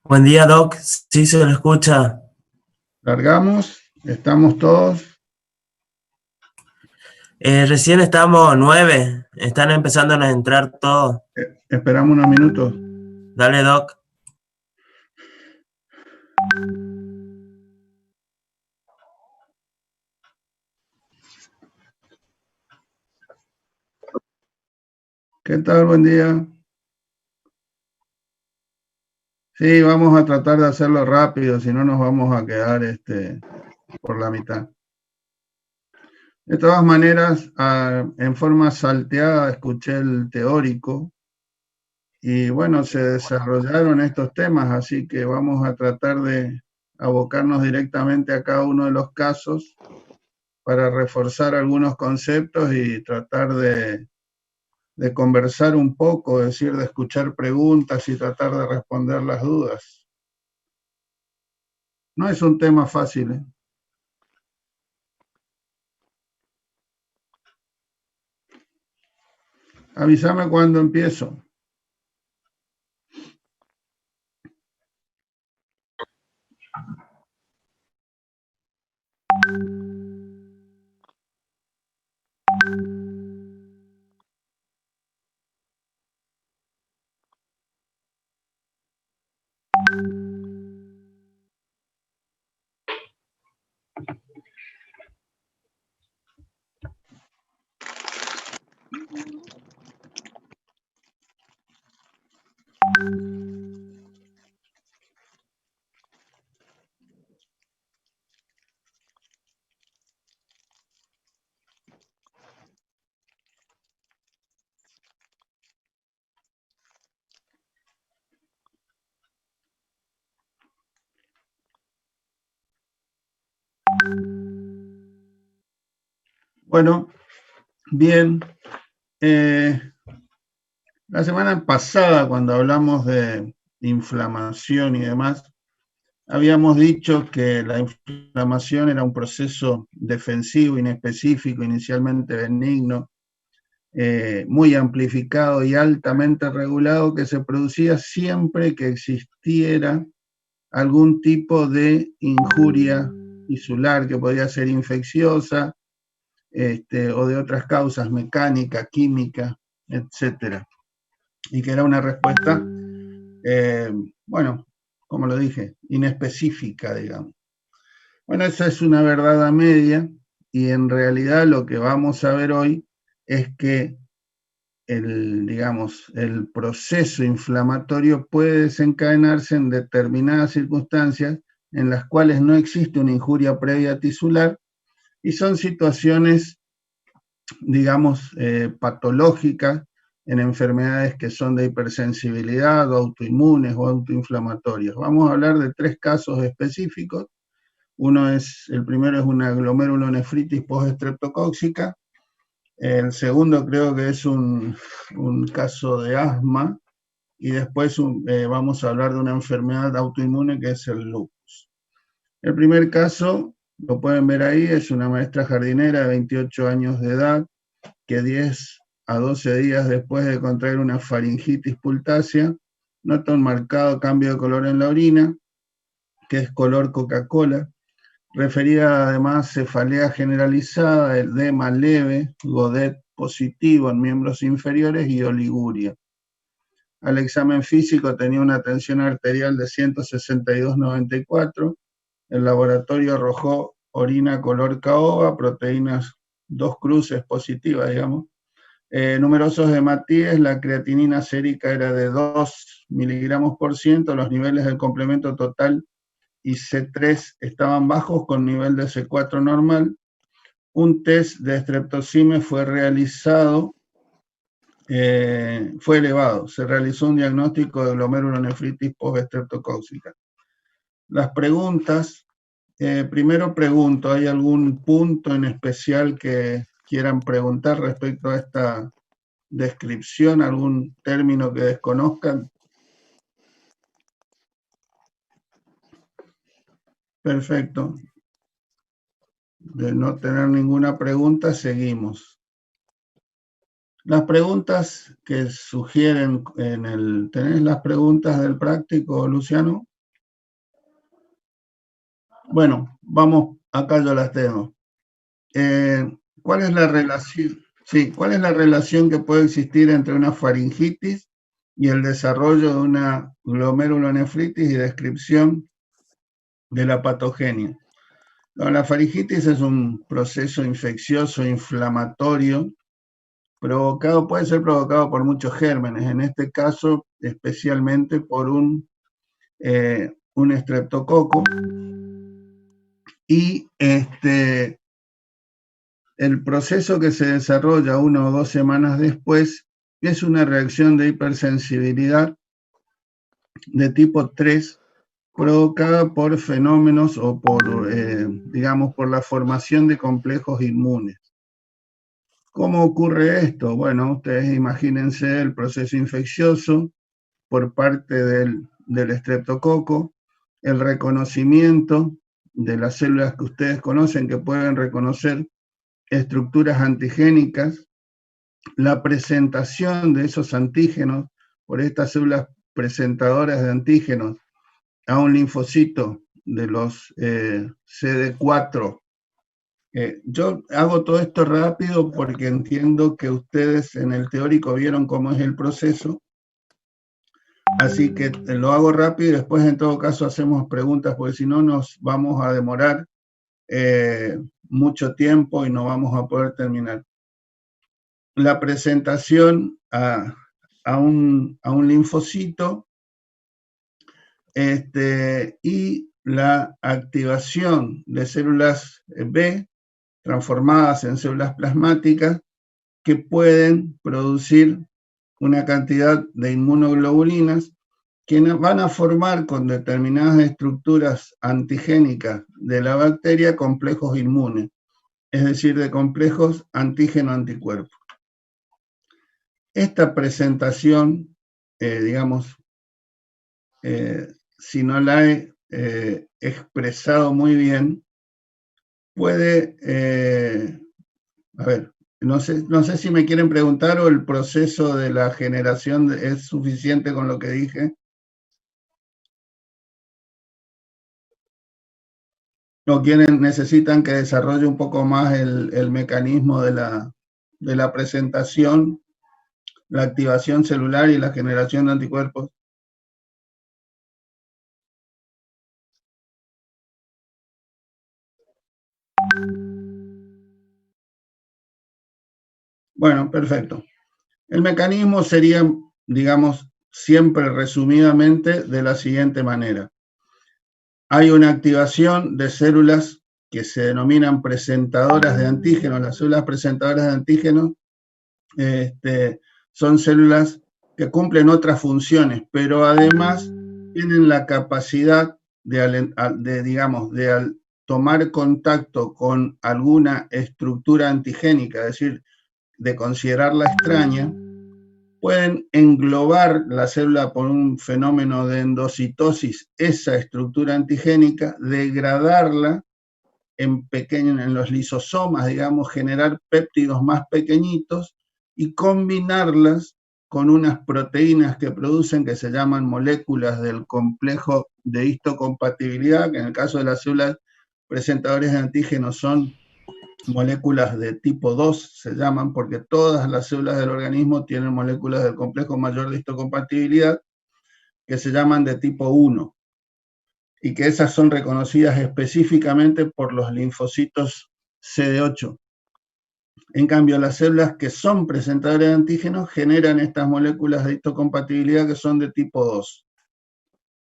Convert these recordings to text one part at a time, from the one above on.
Buen día, Doc. Sí, se lo escucha. Largamos, estamos todos. Recién estamos 9. Están empezando a entrar todos. Esperamos unos minutos. Dale, Doc. ¿Qué tal? Buen día. Sí, vamos a tratar de hacerlo rápido, si no nos vamos a quedar por la mitad. De todas maneras, en forma salteada escuché el teórico y bueno, se desarrollaron estos temas, así que vamos a tratar de abocarnos directamente a cada uno de los casos para reforzar algunos conceptos y tratar de conversar un poco, es decir, de escuchar preguntas y tratar de responder las dudas. No es un tema fácil, ¿eh? Avísame cuando empiezo. Bueno, bien. La semana pasada, cuando hablamos de inflamación y demás, habíamos dicho que la inflamación era un proceso defensivo inespecífico, inicialmente benigno, muy amplificado y altamente regulado, que se producía siempre que existiera algún tipo de injuria tisular que podía ser infecciosa, o de otras causas, mecánica, química, etcétera. Y que era una respuesta, bueno, como lo dije, inespecífica, digamos. Bueno, esa es una verdad a media y en realidad lo que vamos a ver hoy es que digamos, el proceso inflamatorio puede desencadenarse en determinadas circunstancias en las cuales no existe una injuria previa tisular y son situaciones, digamos, patológicas en enfermedades que son de hipersensibilidad o autoinmunes o autoinflamatorias. Vamos a hablar de 3 casos específicos. El primero es una glomerulonefritis postestreptocóxica. El segundo creo que es un caso de asma y después vamos a hablar de una enfermedad autoinmune que es el lupus. El primer caso, lo pueden ver ahí, es una maestra jardinera de 28 años de edad que 10 a 12 días después de contraer una faringitis pultácea nota un marcado cambio de color en la orina, que es color Coca-Cola, referida además cefalea generalizada, edema leve, Godet positivo en miembros inferiores y oliguria. Al examen físico tenía una tensión arterial de 162/94, el laboratorio arrojó orina color caoba, proteínas 2 cruces positivas, digamos, numerosos hematíes, la creatinina sérica era de 2 miligramos por ciento, los niveles del complemento total y C3 estaban bajos con nivel de C4 normal. Un test de streptocime fue realizado, fue elevado. Se realizó un diagnóstico de glomerulonefritis postestreptocóxica. Las preguntas, primero pregunto, ¿hay algún punto en especial que quieran preguntar respecto a esta descripción, algún término que desconozcan? Perfecto. De no tener ninguna pregunta, seguimos. Las preguntas que sugieren ¿tenés las preguntas del práctico, Luciano? Bueno, vamos, acá yo las tengo. ¿Cuál es la relación? Sí, ¿cuál es la relación que puede existir entre una faringitis y el desarrollo de una glomerulonefritis y descripción de la patogenia? No, la faringitis es un proceso infeccioso inflamatorio puede ser provocado por muchos gérmenes, en este caso especialmente por un estreptococo, y el proceso que se desarrolla 1 o 2 semanas después es una reacción de hipersensibilidad de tipo 3 provocada por fenómenos o digamos, por la formación de complejos inmunes. ¿Cómo ocurre esto? Bueno, ustedes imagínense el proceso infeccioso por parte del estreptococo, el reconocimiento de las células que ustedes conocen, que pueden reconocer estructuras antigénicas, la presentación de esos antígenos por estas células presentadoras de antígenos a un linfocito de los CD4. Yo hago todo esto rápido porque entiendo que ustedes en el teórico vieron cómo es el proceso, así que lo hago rápido y después en todo caso hacemos preguntas porque si no nos vamos a demorar mucho tiempo y no vamos a poder terminar. La presentación a un linfocito y la activación de células B transformadas en células plasmáticas que pueden producir una cantidad de inmunoglobulinas que van a formar con determinadas estructuras antigénicas de la bacteria complejos inmunes, es decir, de complejos antígeno-anticuerpo. Esta presentación, digamos, si no la he expresado muy bien, puede, a ver, no sé si me quieren preguntar o el proceso de la generación es suficiente con lo que dije. ¿O necesitan que desarrolle un poco más el mecanismo de la presentación, la activación celular y la generación de anticuerpos? Bueno, perfecto. El mecanismo sería, digamos, siempre resumidamente de la siguiente manera. Hay una activación de células que se denominan presentadoras de antígenos. Las células presentadoras de antígenos son células que cumplen otras funciones, pero además tienen la capacidad digamos, de tomar contacto con alguna estructura antigénica, es decir, de considerarla extraña, pueden englobar la célula por un fenómeno de endocitosis, esa estructura antigénica, degradarla en los lisosomas, digamos, generar péptidos más pequeñitos y combinarlas con unas proteínas que producen que se llaman moléculas del complejo de histocompatibilidad, que en el caso de las células presentadoras de antígenos son moléculas de tipo 2, se llaman, porque todas las células del organismo tienen moléculas del complejo mayor de histocompatibilidad que se llaman de tipo 1 y que esas son reconocidas específicamente por los linfocitos CD8. En cambio, las células que son presentadoras de antígenos generan estas moléculas de histocompatibilidad que son de tipo 2.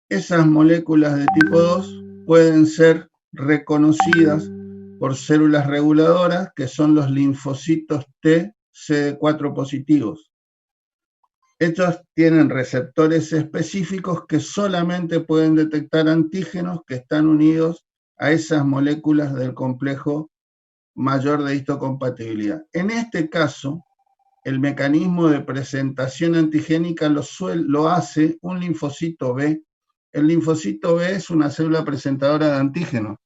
Esas moléculas de tipo 2 pueden ser reconocidas por células reguladoras que son los linfocitos T CD4 positivos. Estos tienen receptores específicos que solamente pueden detectar antígenos que están unidos a esas moléculas del complejo mayor de histocompatibilidad. En este caso, el mecanismo de presentación antigénica lo hace un linfocito B. El linfocito B es una célula presentadora de antígenos.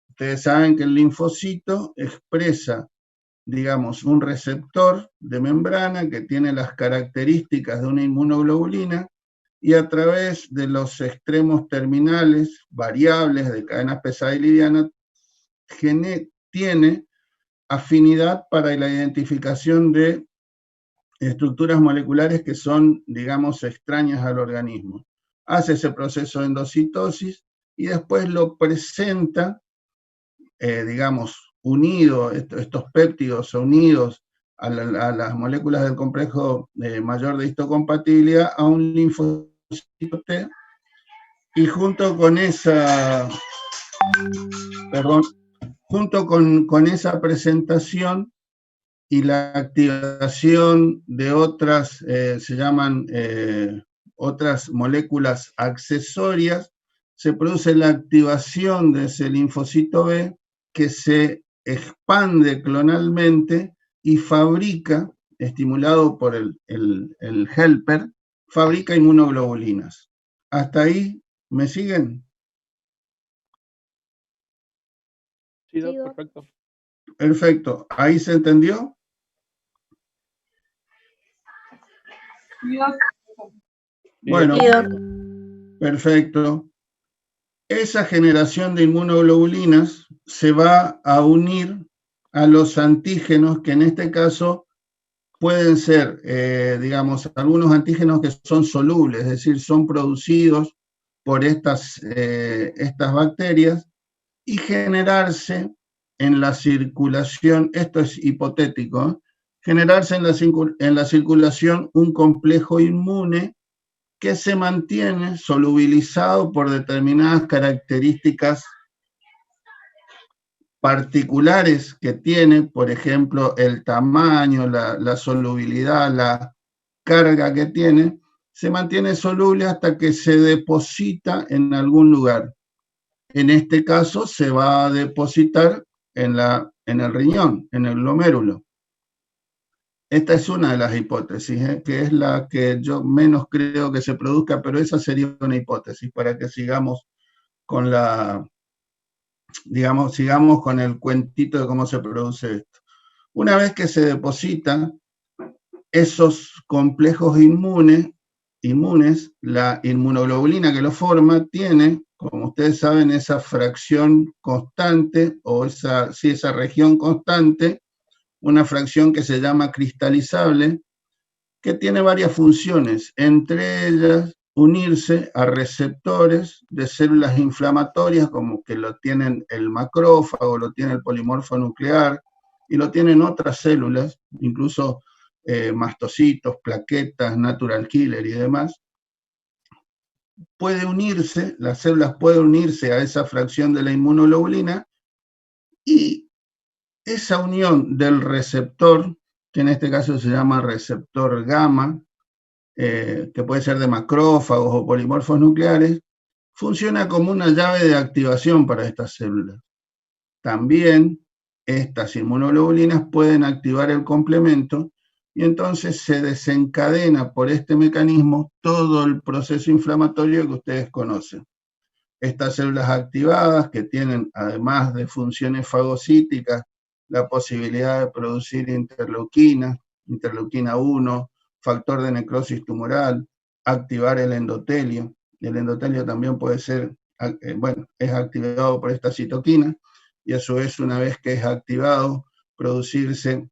Ustedes saben que el linfocito expresa, digamos, un receptor de membrana que tiene las características de una inmunoglobulina y a través de los extremos terminales variables de cadenas pesada y liviana tiene afinidad para la identificación de estructuras moleculares que son, digamos, extrañas al organismo. Hace ese proceso de endocitosis y después lo presenta, digamos, unido, estos péptidos unidos a las moléculas del complejo mayor de histocompatibilidad a un linfocito T, y junto con esa, junto con esa presentación y la activación de otras, se llaman otras moléculas accesorias, se produce la activación de ese linfocito B que se expande clonalmente y fabrica, estimulado por el helper, fabrica inmunoglobulinas. ¿Hasta ahí me siguen? Sí, perfecto. Perfecto. ¿Ahí se entendió? Bueno, perfecto. Esa generación de inmunoglobulinas se va a unir a los antígenos, que en este caso pueden ser, digamos, algunos antígenos que son solubles, es decir, son producidos por estas bacterias, y generarse en la circulación, esto es hipotético, generarse en la circulación un complejo inmune que se mantiene solubilizado por determinadas características particulares que tiene, por ejemplo, el tamaño, la solubilidad, la carga que tiene, se mantiene soluble hasta que se deposita en algún lugar. En este caso se va a depositar en el riñón, en el glomérulo. Esta es una de las hipótesis, que es la que yo menos creo que se produzca, pero esa sería una hipótesis para que sigamos con sigamos con el cuentito de cómo se produce esto. Una vez que se depositan esos complejos inmunes, la inmunoglobulina que lo forma tiene, como ustedes saben, esa fracción constante, o esa región constante, una fracción que se llama cristalizable, que tiene varias funciones, entre ellas unirse a receptores de células inflamatorias, como que lo tienen el macrófago, lo tiene el polimorfo nuclear, y lo tienen otras células, incluso mastocitos, plaquetas, natural killer y demás. Puede unirse, las células pueden unirse a esa fracción de la inmunoglobulina, y esa unión del receptor, que en este caso se llama receptor gamma, que puede ser de macrófagos o polimorfos nucleares, funciona como una llave de activación para estas células. También estas inmunoglobulinas pueden activar el complemento, y entonces se desencadena por este mecanismo todo el proceso inflamatorio que ustedes conocen. Estas células activadas, que tienen, además de funciones fagocíticas, la posibilidad de producir interleuquina 1, factor de necrosis tumoral, activar el endotelio. El endotelio también puede ser, es activado por esta citoquina, y a su vez, una vez que es activado, producirse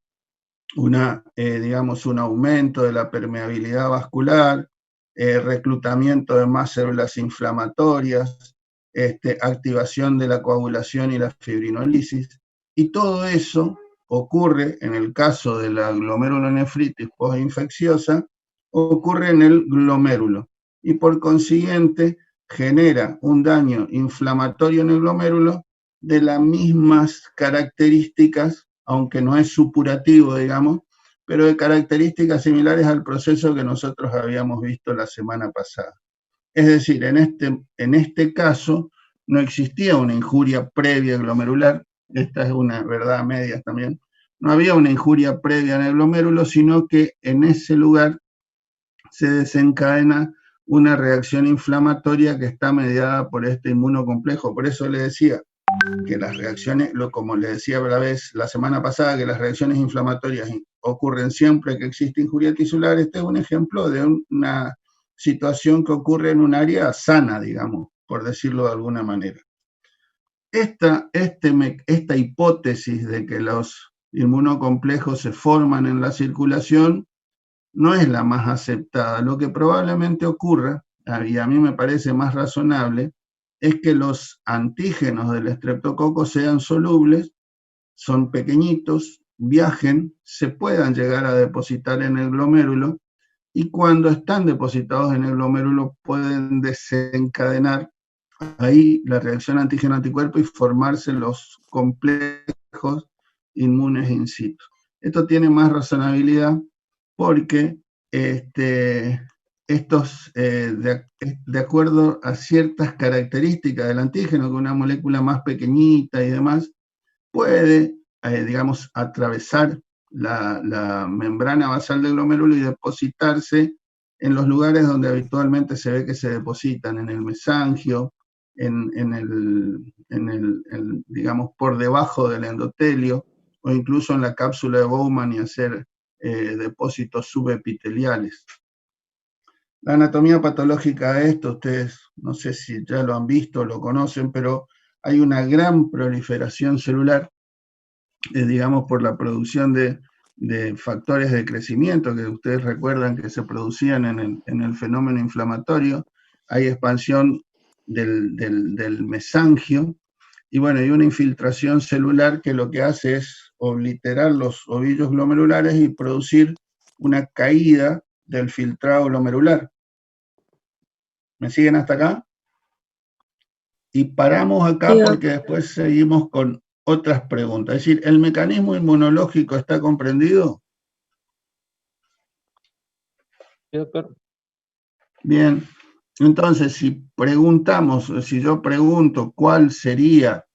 digamos, un aumento de la permeabilidad vascular, reclutamiento de más células inflamatorias, activación de la coagulación y la fibrinolisis, y todo eso ocurre, en el caso de la glomerulonefritis postinfecciosa, ocurre en el glomérulo, y por consiguiente genera un daño inflamatorio en el glomérulo de las mismas características, aunque no es supurativo, digamos, pero de características similares al proceso que nosotros habíamos visto la semana pasada. Es decir, en este caso no existía una injuria previa glomerular, esta es una verdad a medias también, no había una injuria previa en el glomérulo, sino que en ese lugar se desencadena una reacción inflamatoria que está mediada por este inmunocomplejo. Por eso le decía que las reacciones, como le decía la semana pasada, que las reacciones inflamatorias ocurren siempre que existe injuria tisular. Este es un ejemplo de una situación que ocurre en un área sana, digamos, por decirlo de alguna manera. Esta hipótesis de que los inmunocomplejos se forman en la circulación no es la más aceptada. Lo que probablemente ocurra, y a mí me parece más razonable, es que los antígenos del estreptococo sean solubles, son pequeñitos, viajen, se puedan llegar a depositar en el glomérulo, y cuando están depositados en el glomérulo pueden desencadenar ahí la reacción antígeno-anticuerpo y formarse los complejos inmunes in situ. Esto tiene más razonabilidad porque estos, de acuerdo a ciertas características del antígeno, que una molécula más pequeñita y demás, puede, digamos, atravesar la membrana basal del glomérulo y depositarse en los lugares donde habitualmente se ve que se depositan, en el mesangio, digamos, por debajo del endotelio, o incluso en la cápsula de Bowman, y hacer depósitos subepiteliales. La anatomía patológica de esto, ustedes no sé si ya lo han visto o lo conocen, pero hay una gran proliferación celular, digamos, por la producción de factores de crecimiento que ustedes recuerdan que se producían en el fenómeno inflamatorio. Hay expansión del mesangio, y bueno, hay una infiltración celular que lo que hace es obliterar los ovillos glomerulares y producir una caída del filtrado glomerular. ¿Me siguen hasta acá? Y paramos acá porque después seguimos con otras preguntas. Es decir, ¿el mecanismo inmunológico está comprendido? Sí, doctor. Bien, entonces si yo pregunto cuál sería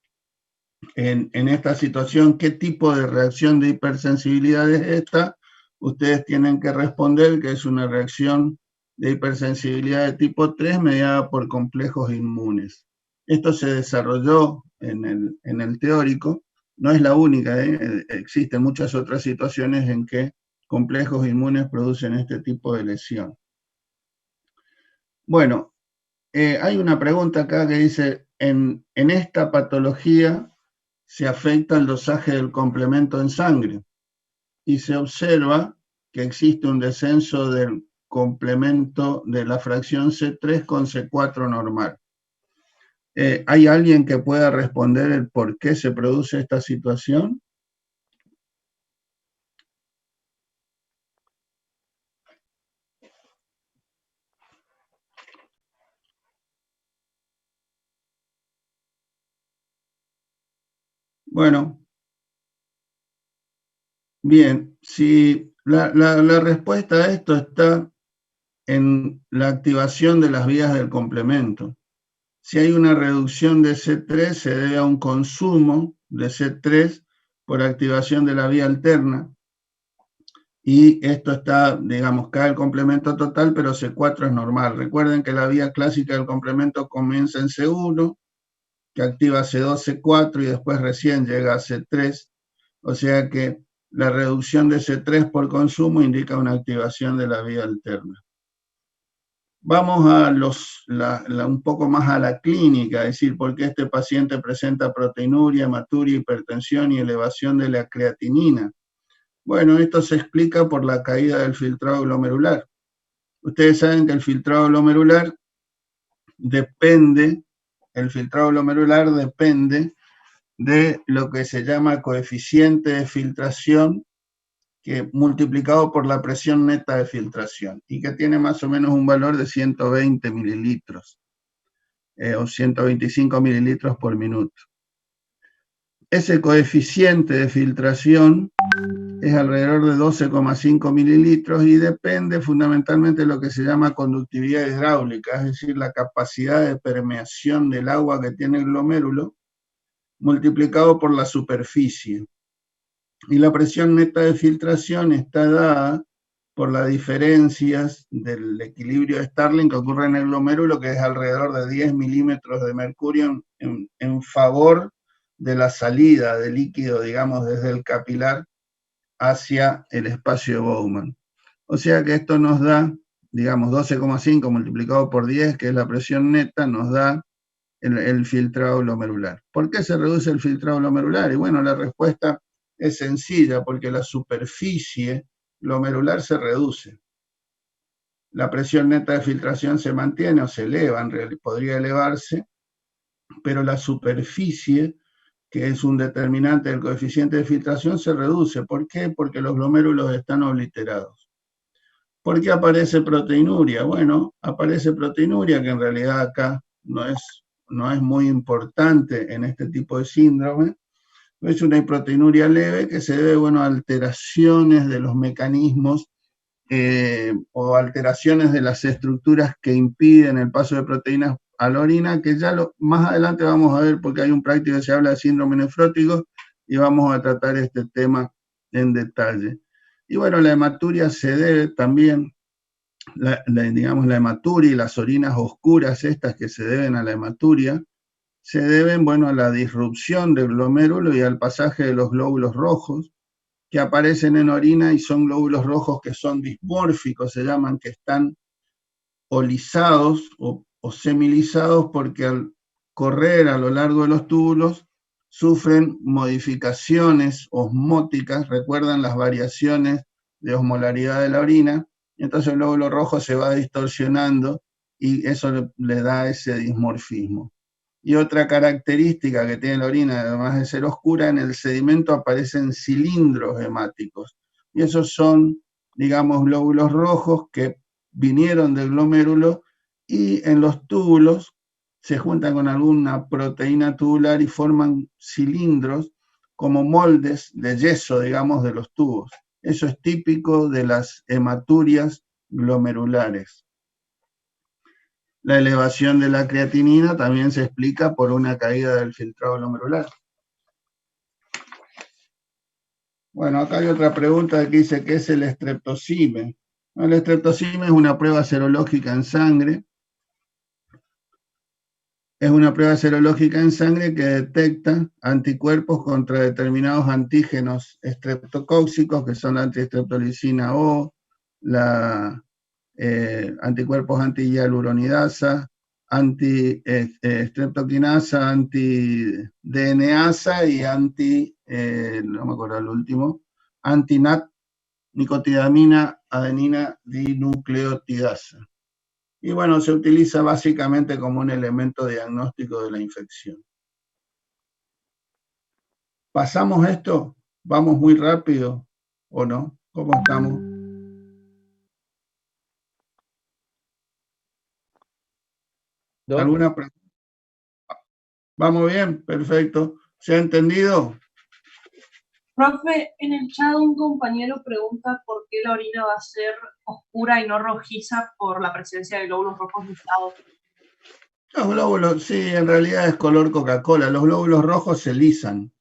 en esta situación, qué tipo de reacción de hipersensibilidad es esta, ustedes tienen que responder que es una reacción de hipersensibilidad de tipo 3 mediada por complejos inmunes. Esto se desarrolló en el teórico, no es la única, existen muchas otras situaciones en que complejos inmunes producen este tipo de lesión. Bueno, hay una pregunta acá que dice, en esta patología se afecta el dosaje del complemento en sangre y se observa que existe un descenso del complemento de la fracción C3 con C4 normal. ¿Hay alguien que pueda responder el por qué se produce esta situación? Bueno, bien, si la respuesta a esto está en la activación de las vías del complemento. Si hay una reducción de C3, se debe a un consumo de C3 por activación de la vía alterna, y esto está, digamos, cae el complemento total, pero C4 es normal. Recuerden que la vía clásica del complemento comienza en C1, que activa C2, C4 y después recién llega a C3, o sea que la reducción de C3 por consumo indica una activación de la vía alterna. Vamos a un poco más a la clínica, es decir, por qué este paciente presenta proteinuria, hematuria, hipertensión y elevación de la creatinina. Bueno, esto se explica por la caída del filtrado glomerular. Ustedes saben que el filtrado glomerular depende de lo que se llama coeficiente de filtración, que multiplicado por la presión neta de filtración, y que tiene más o menos un valor de 120 mililitros o 125 mililitros por minuto. Ese coeficiente de filtración es alrededor de 12,5 mililitros y depende fundamentalmente de lo que se llama conductividad hidráulica, es decir, la capacidad de permeación del agua que tiene el glomérulo multiplicado por la superficie. Y la presión neta de filtración está dada por las diferencias del equilibrio de Starling que ocurre en el glomérulo, que es alrededor de 10 milímetros de mercurio en favor de la salida de líquido, digamos, desde el capilar hacia el espacio de Bowman. O sea que esto nos da digamos, 12,5 multiplicado por 10, que es la presión neta, nos da el filtrado glomerular. ¿Por qué se reduce el filtrado glomerular? Y bueno, la respuesta es sencilla, porque la superficie glomerular se reduce. La presión neta de filtración se mantiene o se eleva, en realidad podría elevarse, pero la superficie, que es un determinante del coeficiente de filtración, se reduce. ¿Por qué? Porque los glomérulos están obliterados. ¿Por qué aparece proteinuria? Bueno, aparece proteinuria, que en realidad acá no es muy importante en este tipo de síndrome. Es una hiproteinuria leve que se debe, bueno, a alteraciones de los mecanismos o alteraciones de las estructuras que impiden el paso de proteínas a la orina, que ya más adelante vamos a ver, porque hay un práctico que se habla de síndrome nefrótico, y vamos a tratar este tema en detalle. Y bueno, la hematuria se debe también, digamos, la hematuria y las orinas oscuras estas que se deben a la hematuria, se deben, bueno, a la disrupción del glomérulo y al pasaje de los glóbulos rojos, que aparecen en orina y son glóbulos rojos que son dismórficos, se llaman, que están o lisados o semilisados, porque al correr a lo largo de los túbulos sufren modificaciones osmóticas, recuerdan las variaciones de osmolaridad de la orina, y entonces el glóbulo rojo se va distorsionando y eso le da ese dismorfismo. Y otra característica que tiene la orina, además de ser oscura, en el sedimento aparecen cilindros hemáticos. Y esos son, digamos, glóbulos rojos que vinieron del glomérulo y en los túbulos se juntan con alguna proteína tubular y forman cilindros como moldes de yeso, digamos, de los tubos. Eso es típico de las hematurias glomerulares. La elevación de la creatinina también se explica por una caída del filtrado glomerular. Bueno, acá hay otra pregunta que dice, ¿qué es el estreptocime? El estreptocime es una prueba serológica en sangre. Es una prueba serológica en sangre que detecta anticuerpos contra determinados antígenos estreptocóxicos, que son la antiestreptolicina O, anticuerpos anti-hialuronidasa, anti-streptokinasa, anti-DNasa y no me acuerdo el último, anti-NAT, nicotidamina, adenina dinucleotidasa. Y bueno, se utiliza básicamente como un elemento diagnóstico de la infección. ¿Pasamos esto? ¿Vamos muy rápido o no? ¿Cómo estamos? ¿Alguna pregunta? ¿Vamos bien? Perfecto. ¿Se ha entendido? Profe, en el chat un compañero pregunta por qué la orina va a ser oscura y no rojiza por la presencia de glóbulos rojos lisados. Los glóbulos, sí, en realidad es color Coca-Cola. Los glóbulos rojos se lisan,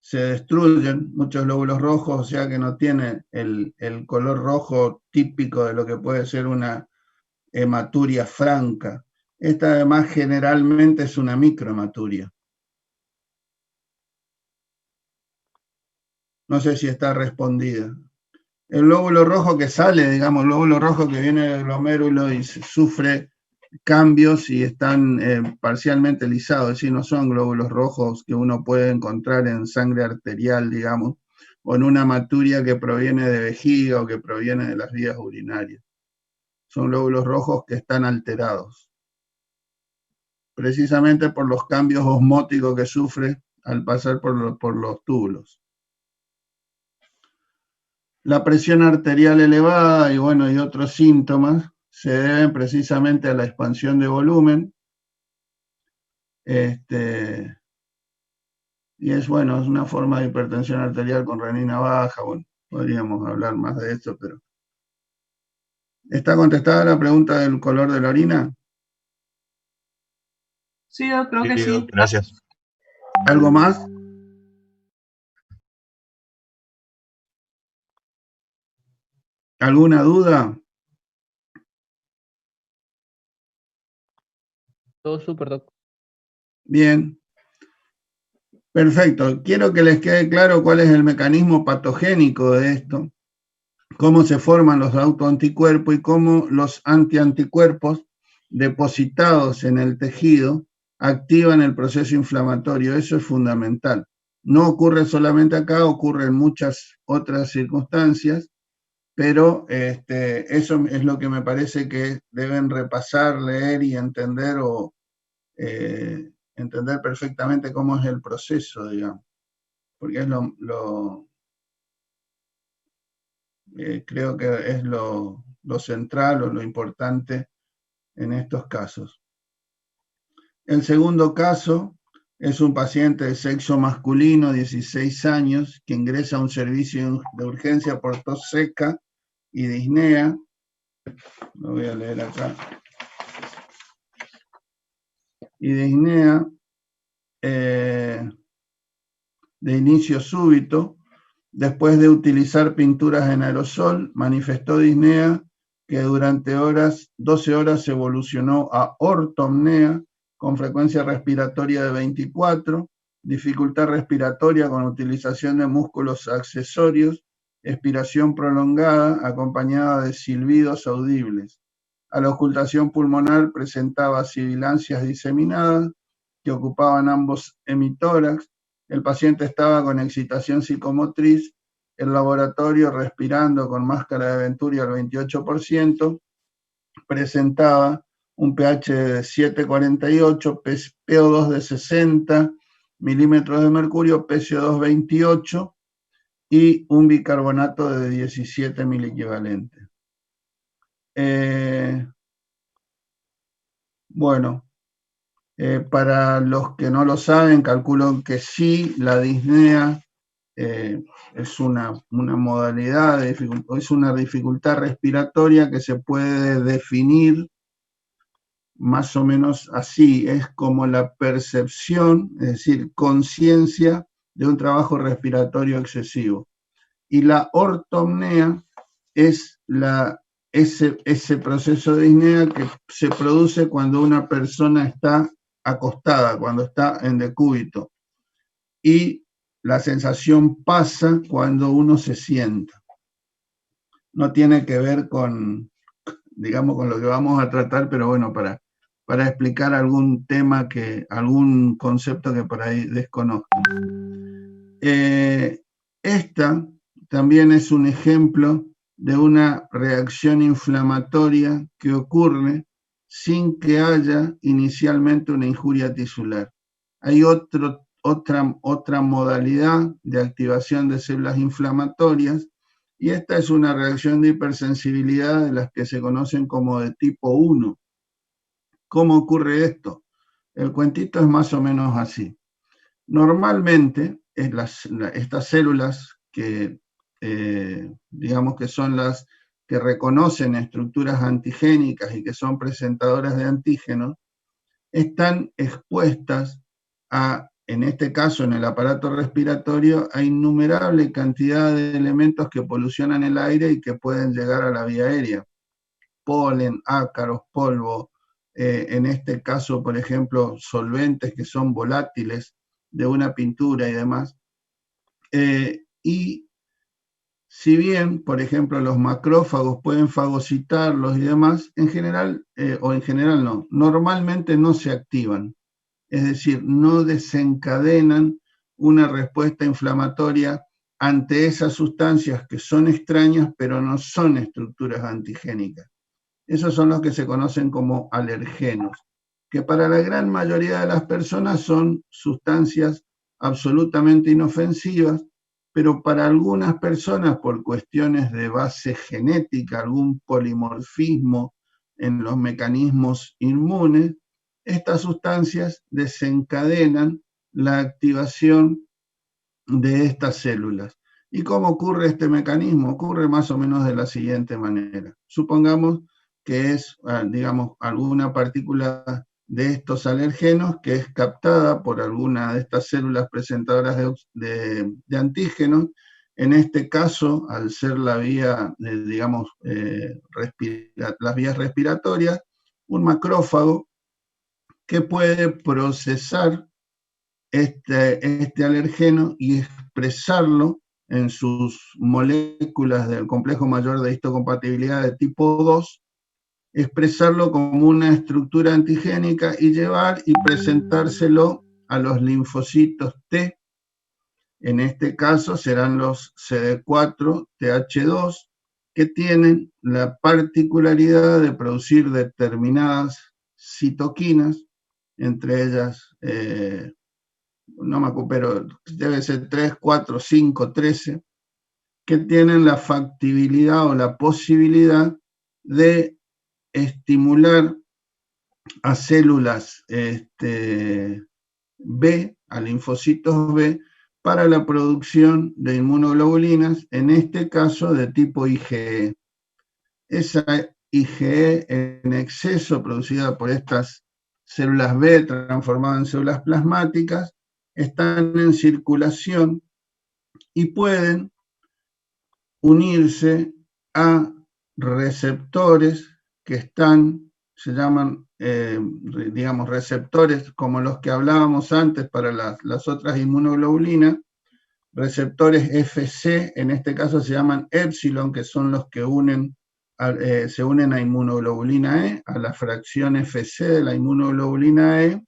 se destruyen muchos glóbulos rojos, o sea que no tiene el color rojo típico de lo que puede ser una hematuria franca. Esta además generalmente es una microhematuria. No sé si está respondida. El glóbulo rojo que sale, digamos, el glóbulo rojo que viene del glomérulo y sufre cambios y están parcialmente lisados, es decir, no son glóbulos rojos que uno puede encontrar en sangre arterial, digamos, o en una hematuria que proviene de vejiga o que proviene de las vías urinarias. Son glóbulos rojos que están alterados, precisamente por los cambios osmóticos que sufre al pasar por los túbulos. La presión arterial elevada y bueno, y otros síntomas se deben precisamente a la expansión de volumen. Y es bueno, es una forma de hipertensión arterial con renina baja. Bueno, podríamos hablar más de esto, pero... ¿Está contestada la pregunta del color de la orina? Sí, yo creo que sí. Gracias. ¿Algo más? ¿Alguna duda? Todo súper, doctor. Bien. Perfecto. Quiero que les quede claro cuál es el mecanismo patogénico de esto. cómo se forman los autoanticuerpos y cómo los antianticuerpos depositados en el tejido activan el proceso inflamatorio. Eso es fundamental. No ocurre solamente acá, ocurre en muchas otras circunstancias, pero eso es lo que me parece que deben repasar, leer y entender o entender perfectamente cómo es el proceso, digamos, porque es creo que es lo central o lo importante en estos casos. El segundo caso es un paciente de sexo masculino, 16 años, que ingresa a un servicio de urgencia por tos seca y disnea. Lo voy a leer acá. Y disnea de inicio súbito, después de utilizar pinturas en aerosol, manifestó disnea que durante 12 horas evolucionó a ortopnea con frecuencia respiratoria de 24, dificultad respiratoria con utilización de músculos accesorios, expiración prolongada acompañada de silbidos audibles. A la ocultación pulmonar presentaba sibilancias diseminadas que ocupaban ambos hemitórax. El paciente estaba con excitación psicomotriz, el laboratorio respirando con máscara de Venturi al 28%, presentaba un pH de 7,48, PO2 de 60 milímetros de mercurio, PCO2 28 y un bicarbonato de 17 miliequivalentes. Bueno, para los que no lo saben, calculo que sí, la disnea es una modalidad, es una dificultad respiratoria que se puede definir más o menos así, es como la percepción, es decir, conciencia de un trabajo respiratorio excesivo. Y la ortopnea es ese proceso de disnea que se produce cuando una persona está acostada, cuando está en decúbito. Y la sensación pasa cuando uno se sienta. No tiene que ver con, digamos, con lo que vamos a tratar, pero bueno, para explicar algún tema, algún concepto que por ahí desconozco. Esta también es un ejemplo de una reacción inflamatoria que ocurre sin que haya inicialmente una injuria tisular. Hay otra modalidad de activación de células inflamatorias y esta es una reacción de hipersensibilidad de las que se conocen como de tipo 1. ¿Cómo ocurre esto? El cuentito es más o menos así. Normalmente, estas células que digamos que son las que reconocen estructuras antigénicas y que son presentadoras de antígenos, están expuestas a, en este caso en el aparato respiratorio, a innumerable cantidad de elementos que polucionan el aire y que pueden llegar a la vía aérea. Polen, ácaros, polvo, en este caso, por ejemplo, solventes que son volátiles de una pintura y demás. Y si bien, por ejemplo, los macrófagos pueden fagocitarlos y demás, en general, no, normalmente no se activan. Es decir, no desencadenan una respuesta inflamatoria ante esas sustancias que son extrañas, pero no son estructuras antigénicas. Esos son los que se conocen como alergenos, que para la gran mayoría de las personas son sustancias absolutamente inofensivas, pero para algunas personas, por cuestiones de base genética, algún polimorfismo en los mecanismos inmunes, estas sustancias desencadenan la activación de estas células. ¿Y cómo ocurre este mecanismo? Ocurre más o menos de la siguiente manera. Supongamos que es, digamos, alguna partícula de estos alergenos que es captada por alguna de estas células presentadoras de antígenos. En este caso, al ser la vía, digamos, las vías respiratorias, un macrófago que puede procesar este alergeno y expresarlo en sus moléculas del complejo mayor de histocompatibilidad de tipo 2, expresarlo como una estructura antigénica y llevar y presentárselo a los linfocitos T. En este caso serán los CD4-TH2, que tienen la particularidad de producir determinadas citoquinas, entre ellas, no me acuerdo, pero debe ser 3, 4, 5, 13, que tienen la factibilidad o la posibilidad de estimular a células B, a linfocitos B, para la producción de inmunoglobulinas, en este caso de tipo IgE. Esa IgE en exceso producida por estas células B transformadas en células plasmáticas están en circulación y pueden unirse a receptores que están, se llaman, digamos, receptores como los que hablábamos antes para las otras inmunoglobulinas, receptores FC, en este caso se llaman epsilon, que son los que se unen a inmunoglobulina E, a la fracción FC de la inmunoglobulina E,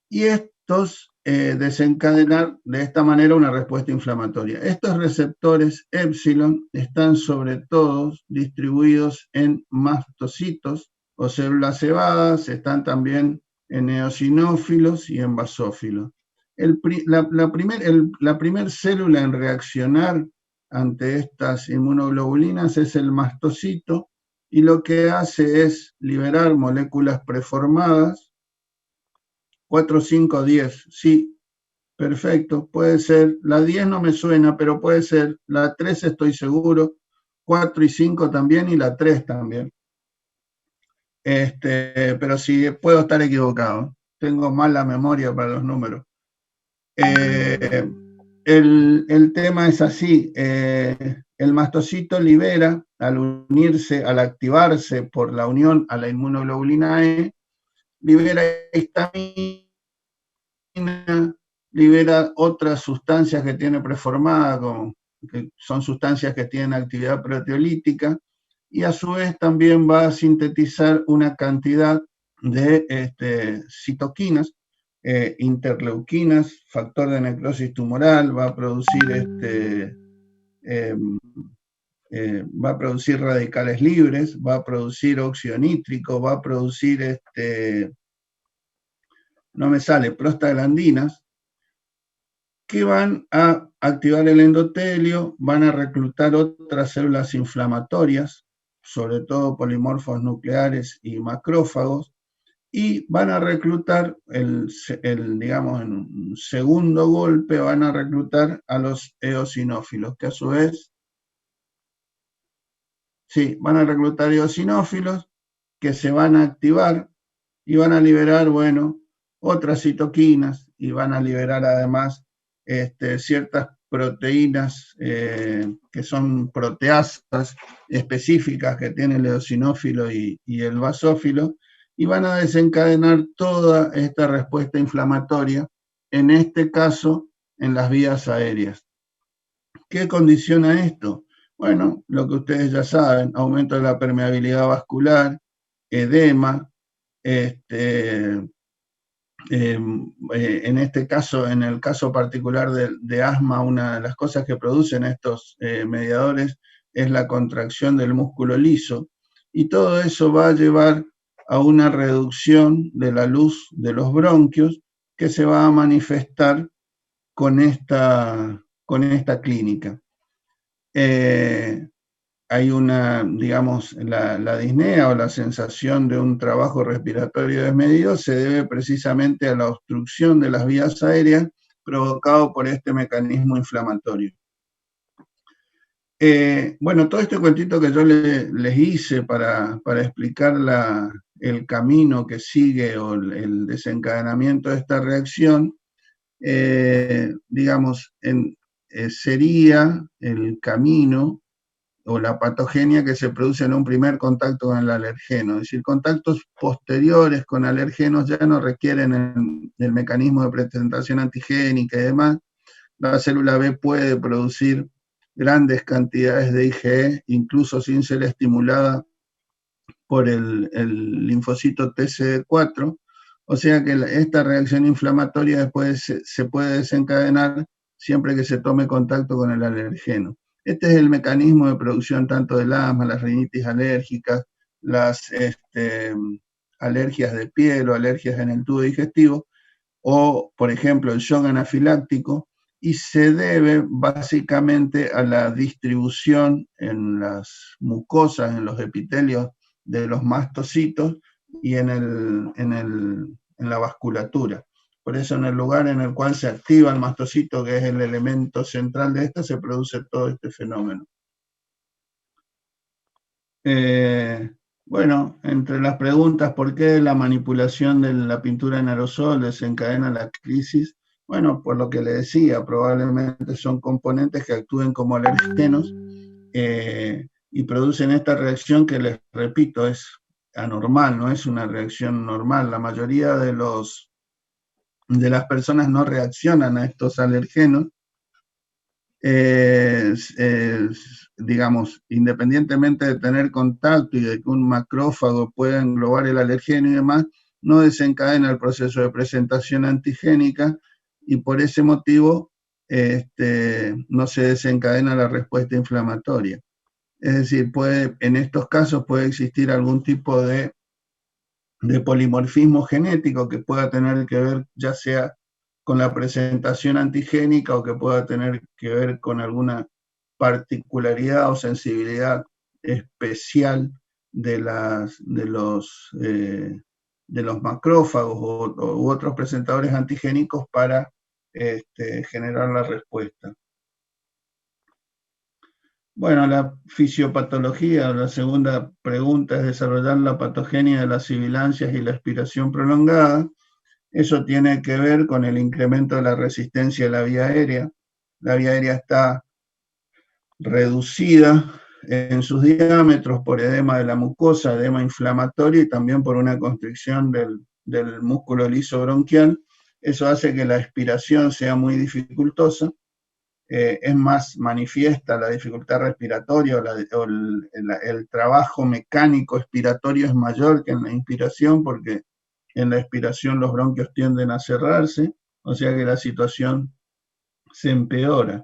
y estos desencadenar de esta manera una respuesta inflamatoria. Estos receptores epsilon están sobre todo distribuidos en mastocitos o células cebadas, están también en eosinófilos y en basófilos. La primer célula en reaccionar ante estas inmunoglobulinas es el mastocito, y lo que hace es liberar moléculas preformadas. 4, 5, 10, sí, perfecto, puede ser, la 10 no me suena, pero puede ser, la 3 estoy seguro, 4 y 5 también, y la 3 también. Pero sí, puedo estar equivocado, tengo mala memoria para los números. El tema es así, el mastocito libera, al unirse, al activarse por la unión a la inmunoglobulina E, libera histamina, libera otras sustancias que tiene preformada, que son sustancias que tienen actividad proteolítica, y a su vez también va a sintetizar una cantidad de citoquinas, interleuquinas, factor de necrosis tumoral, va a producir radicales libres, va a producir óxido nítrico, va a producir no me sale, prostaglandinas, que van a activar el endotelio, van a reclutar otras células inflamatorias, sobre todo polimorfos nucleares y macrófagos, y van a reclutar, digamos, en un segundo golpe, van a reclutar a los eosinófilos, que a su vez, sí, van a reclutar eosinófilos que se van a activar y van a liberar, bueno, otras citoquinas, y van a liberar además ciertas proteínas que son proteasas específicas que tiene el eosinófilo y el basófilo, y van a desencadenar toda esta respuesta inflamatoria, en este caso en las vías aéreas. ¿Qué condiciona esto? Bueno, lo que ustedes ya saben, aumento de la permeabilidad vascular, edema, en este caso, en el caso particular de asma, una de las cosas que producen estos mediadores es la contracción del músculo liso, y todo eso va a llevar a una reducción de la luz de los bronquios que se va a manifestar con esta clínica. Hay una, digamos, la disnea o la sensación de un trabajo respiratorio desmedido se debe precisamente a la obstrucción de las vías aéreas provocado por este mecanismo inflamatorio. Bueno, todo este cuentito que yo les hice para explicar el camino que sigue o el desencadenamiento de esta reacción, digamos, sería el camino o la patogenia que se produce en un primer contacto con el alergeno. Es decir, contactos posteriores con alergenos ya no requieren el mecanismo de presentación antigénica y demás, la célula B puede producir grandes cantidades de IgE, incluso sin ser estimulada por el linfocito TCD4, o sea que esta reacción inflamatoria después se puede desencadenar siempre que se tome contacto con el alergeno. Este es el mecanismo de producción tanto del asma, las rinitis alérgicas, las alergias de piel o alergias en el tubo digestivo, o por ejemplo el shock anafiláctico, y se debe básicamente a la distribución en las mucosas, en los epitelios de los mastocitos y en la vasculatura. Por eso en el lugar en el cual se activa el mastocito, que es el elemento central de esto, se produce todo este fenómeno. Bueno, entre las preguntas, ¿por qué la manipulación de la pintura en aerosol desencadena la crisis? Bueno, por lo que le decía, probablemente son componentes que actúen como alergenos y producen esta reacción que, les repito, es anormal, no es una reacción normal. La mayoría de las personas no reaccionan a estos alergenos, digamos, independientemente de tener contacto y de que un macrófago pueda englobar el alergeno y demás, no desencadena el proceso de presentación antigénica y por ese motivo no se desencadena la respuesta inflamatoria. Es decir, en estos casos puede existir algún tipo de polimorfismo genético que pueda tener que ver ya sea con la presentación antigénica o que pueda tener que ver con alguna particularidad o sensibilidad especial de los macrófagos u otros presentadores antigénicos para generar la respuesta. Bueno, la fisiopatología, la segunda pregunta es desarrollar la patogenia de las sibilancias y la expiración prolongada. Eso tiene que ver con el incremento de la resistencia de la vía aérea. La vía aérea está reducida en sus diámetros por edema de la mucosa, edema inflamatorio y también por una constricción del músculo liso bronquial. Eso hace que la expiración sea muy dificultosa. Es más manifiesta la dificultad respiratoria o el trabajo mecánico expiratorio es mayor que en la inspiración porque en la expiración los bronquios tienden a cerrarse, o sea que la situación se empeora.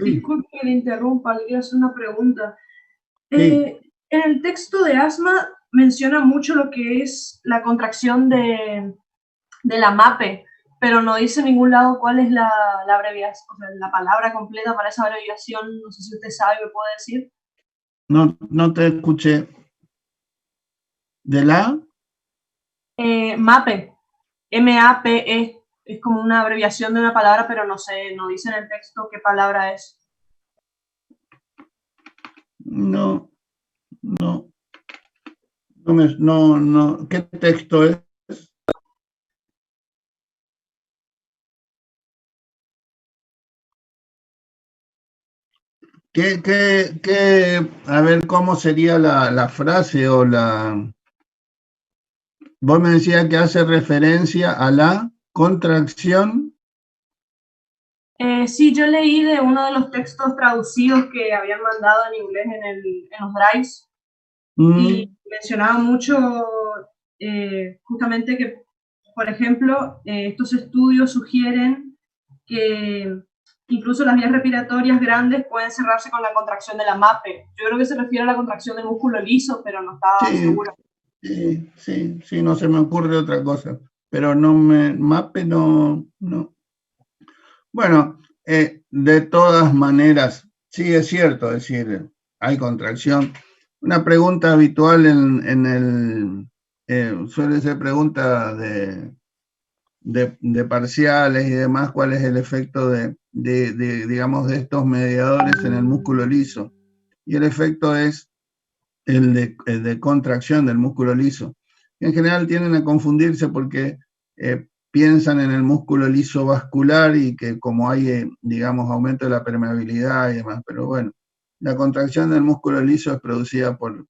Disculpe que le interrumpa, le quiero hacer una pregunta. Sí. En el texto de asma menciona mucho lo que es la contracción de la MAPE, pero no dice en ningún lado cuál es la abreviación, o sea, la palabra completa para esa abreviación. No sé si usted sabe, ¿me puede decir? No te escuché. ¿De la? MAPE, M-A-P-E, es como una abreviación de una palabra, pero no sé, no dice en el texto qué palabra es. No. ¿Qué texto es? A ver, ¿cómo sería la frase o la...? Vos me decías que hace referencia a la contracción. Sí, yo leí de uno de los textos traducidos que habían mandado en inglés en los drives y mencionaba mucho justamente que, por ejemplo, estos estudios sugieren que incluso las vías respiratorias grandes pueden cerrarse con la contracción de la MAPE. Yo creo que se refiere a la contracción del músculo liso, pero no estaba segura. Sí, no se me ocurre otra cosa, pero MAPE no. Bueno, de todas maneras, sí es cierto, es decir, hay contracción. Una pregunta habitual suele ser pregunta de parciales y demás, ¿cuál es el efecto digamos, de estos mediadores en el músculo liso? Y el efecto es el de contracción del músculo liso. En general tienden a confundirse porque piensan en el músculo liso vascular y que como hay, digamos, aumento de la permeabilidad y demás, pero bueno, la contracción del músculo liso es producida por...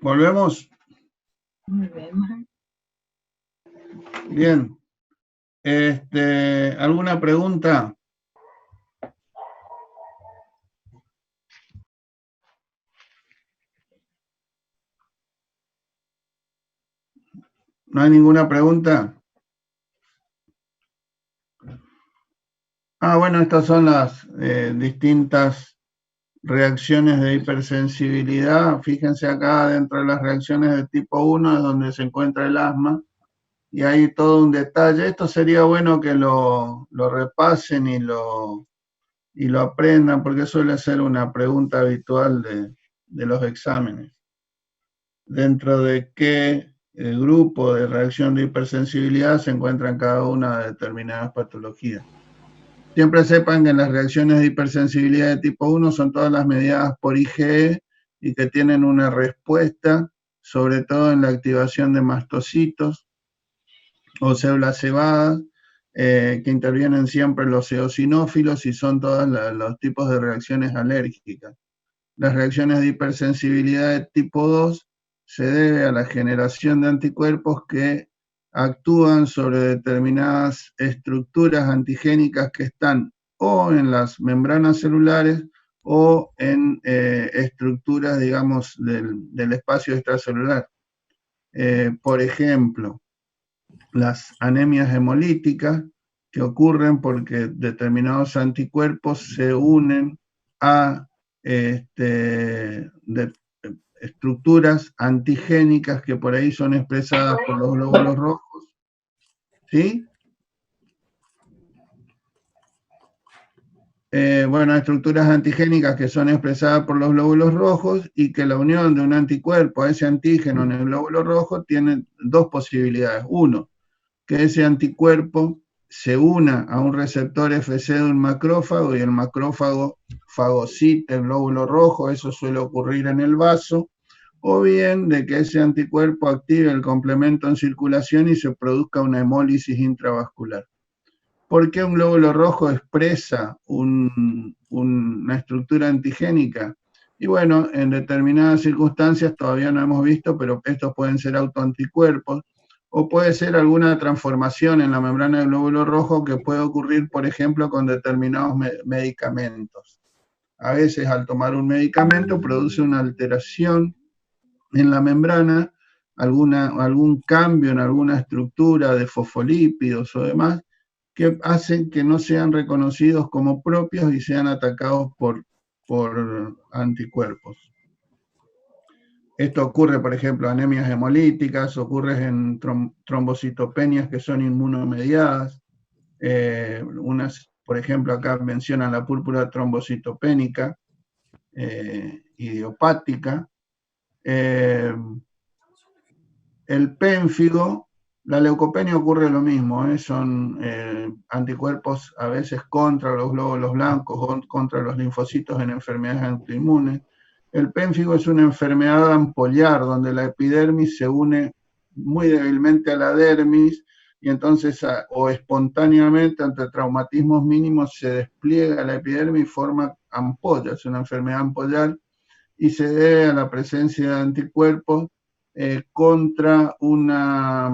¿Volvemos? Bien. ¿Alguna pregunta? ¿No hay ninguna pregunta? Bueno, estas son las distintas reacciones de hipersensibilidad. Fíjense acá dentro de las reacciones de tipo 1 es donde se encuentra el asma. Y hay todo un detalle. Esto sería bueno que lo repasen y lo aprendan, porque suele ser una pregunta habitual de los exámenes. Dentro de qué grupo de reacción de hipersensibilidad se encuentran cada una de determinadas patologías. Siempre sepan que en las reacciones de hipersensibilidad de tipo 1 son todas las mediadas por IgE y que tienen una respuesta, sobre todo en la activación de mastocitos o células cebadas, que intervienen siempre los eosinófilos y son todos los tipos de reacciones alérgicas. Las reacciones de hipersensibilidad de tipo 2 se debe a la generación de anticuerpos que actúan sobre determinadas estructuras antigénicas que están o en las membranas celulares o en estructuras, digamos, del espacio extracelular. Por ejemplo, las anemias hemolíticas, que ocurren porque determinados anticuerpos se unen a estructuras antigénicas que por ahí son expresadas por los glóbulos rojos, ¿sí? Estructuras antigénicas que son expresadas por los glóbulos rojos y que la unión de un anticuerpo a ese antígeno en el glóbulo rojo tiene dos posibilidades. Uno, que ese anticuerpo se una a un receptor FC de un macrófago y el macrófago fagocite el glóbulo rojo, eso suele ocurrir en el vaso, o bien de que ese anticuerpo active el complemento en circulación y se produzca una hemólisis intravascular. ¿Por qué un glóbulo rojo expresa una estructura antigénica? Y bueno, en determinadas circunstancias todavía no hemos visto, pero estos pueden ser autoanticuerpos, o puede ser alguna transformación en la membrana del glóbulo rojo que puede ocurrir, por ejemplo, con determinados medicamentos. A veces al tomar un medicamento produce una alteración en la membrana, algún cambio en alguna estructura de fosfolípidos o demás, que hacen que no sean reconocidos como propios y sean atacados por anticuerpos. Esto ocurre, por ejemplo, en anemias hemolíticas, ocurre en trombocitopenias que son inmunomediadas. Por ejemplo, acá mencionan la púrpura trombocitopénica, idiopática. El pénfigo, la leucopenia ocurre lo mismo, son anticuerpos a veces contra los glóbulos blancos o contra los linfocitos en enfermedades autoinmunes. El pénfigo es una enfermedad ampollar donde la epidermis se une muy débilmente a la dermis y entonces o espontáneamente ante traumatismos mínimos se despliega la epidermis y forma ampollas, es una enfermedad ampollar y se debe a la presencia de anticuerpos contra una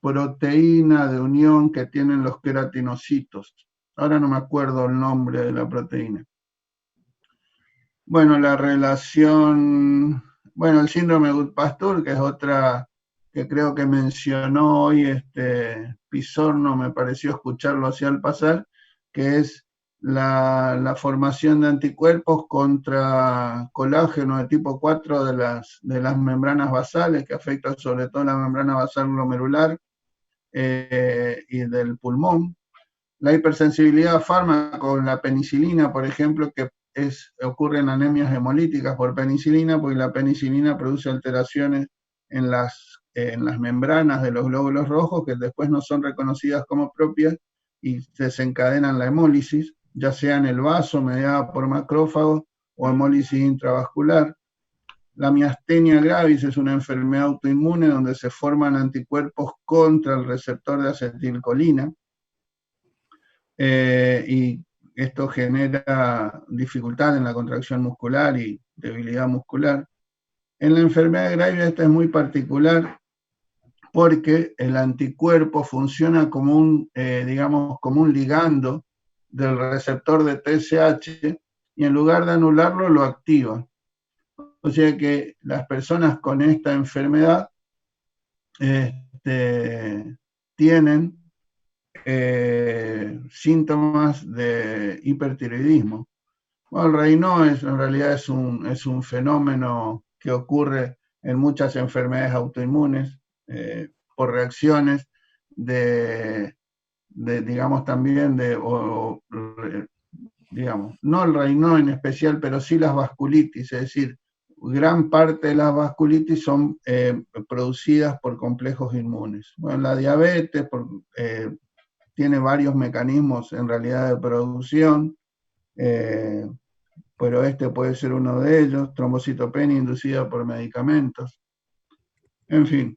proteína de unión que tienen los queratinocitos. Ahora no me acuerdo el nombre de la proteína. Bueno, la relación, el síndrome Goodpasture, que es otra que creo que mencionó hoy Pisorno, me pareció escucharlo así al pasar, que es la formación de anticuerpos contra colágeno de tipo 4 de las membranas basales, que afecta sobre todo la membrana basal glomerular y del pulmón. La hipersensibilidad a fármacos, la penicilina, por ejemplo, que ocurre en anemias hemolíticas por penicilina, porque la penicilina produce alteraciones en las membranas de los glóbulos rojos que después no son reconocidas como propias y desencadenan la hemólisis, ya sea en el vaso mediada por macrófagos o hemólisis intravascular. La miastenia gravis es una enfermedad autoinmune donde se forman anticuerpos contra el receptor de acetilcolina y esto genera dificultad en la contracción muscular y debilidad muscular. En la enfermedad de Graves esta es muy particular porque el anticuerpo funciona como un, digamos, como un ligando del receptor de TSH y en lugar de anularlo lo activa. O sea que las personas con esta enfermedad tienen síntomas de hipertiroidismo. Bueno, el Raynaud en realidad es un fenómeno que ocurre en muchas enfermedades autoinmunes por reacciones digamos, también digamos, no el Raynaud en especial, pero sí las vasculitis, es decir, gran parte de las vasculitis son producidas por complejos inmunes. Bueno, la diabetes tiene varios mecanismos en realidad de producción, pero este puede ser uno de ellos, trombocitopenia inducida por medicamentos. En fin.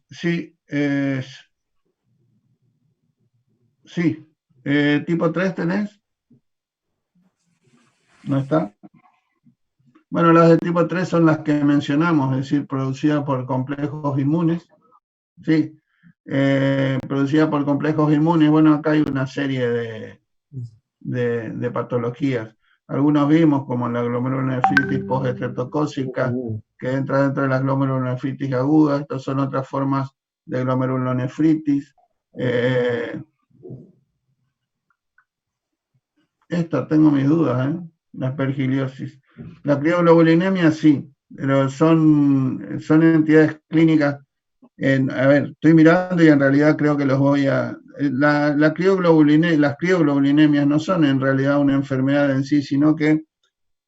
Sí, sí. ¿Tipo 3 tenés? ¿No está? Bueno, las de tipo 3 son las que mencionamos, es decir, producidas por complejos inmunes. Sí, producida por complejos inmunes. Bueno, acá hay una serie de patologías. Algunos vimos como la glomerulonefritis postestreptocócica, que entra dentro de la glomerulonefritis aguda. Estas son otras formas de glomerulonefritis. Esta tengo mis dudas, la aspergiliosis. La crioglobulinemia sí, pero son entidades clínicas. A ver, estoy mirando y en realidad creo que los voy a... las crioglobulinemias no son en realidad una enfermedad en sí, sino que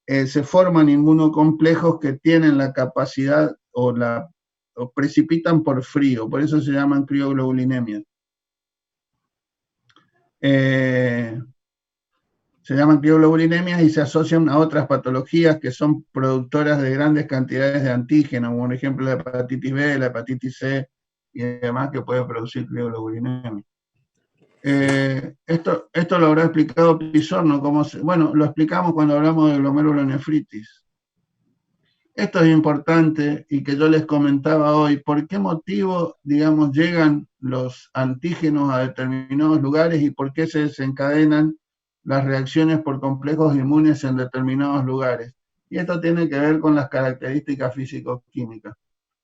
se forman inmunocomplejos que tienen la capacidad o precipitan por frío, por eso se llaman crioglobulinemias. Se llaman crioglobulinemias y se asocian a otras patologías que son productoras de grandes cantidades de antígenos, como por ejemplo la hepatitis B, la hepatitis C y demás que pueden producir crioglobulinemia. Esto lo habrá explicado Pisorno, bueno, lo explicamos cuando hablamos de glomerulonefritis. Esto es importante y que yo les comentaba hoy, ¿por qué motivo, digamos, llegan los antígenos a determinados lugares y por qué se desencadenan las reacciones por complejos inmunes en determinados lugares? Y esto tiene que ver con las características físico-químicas,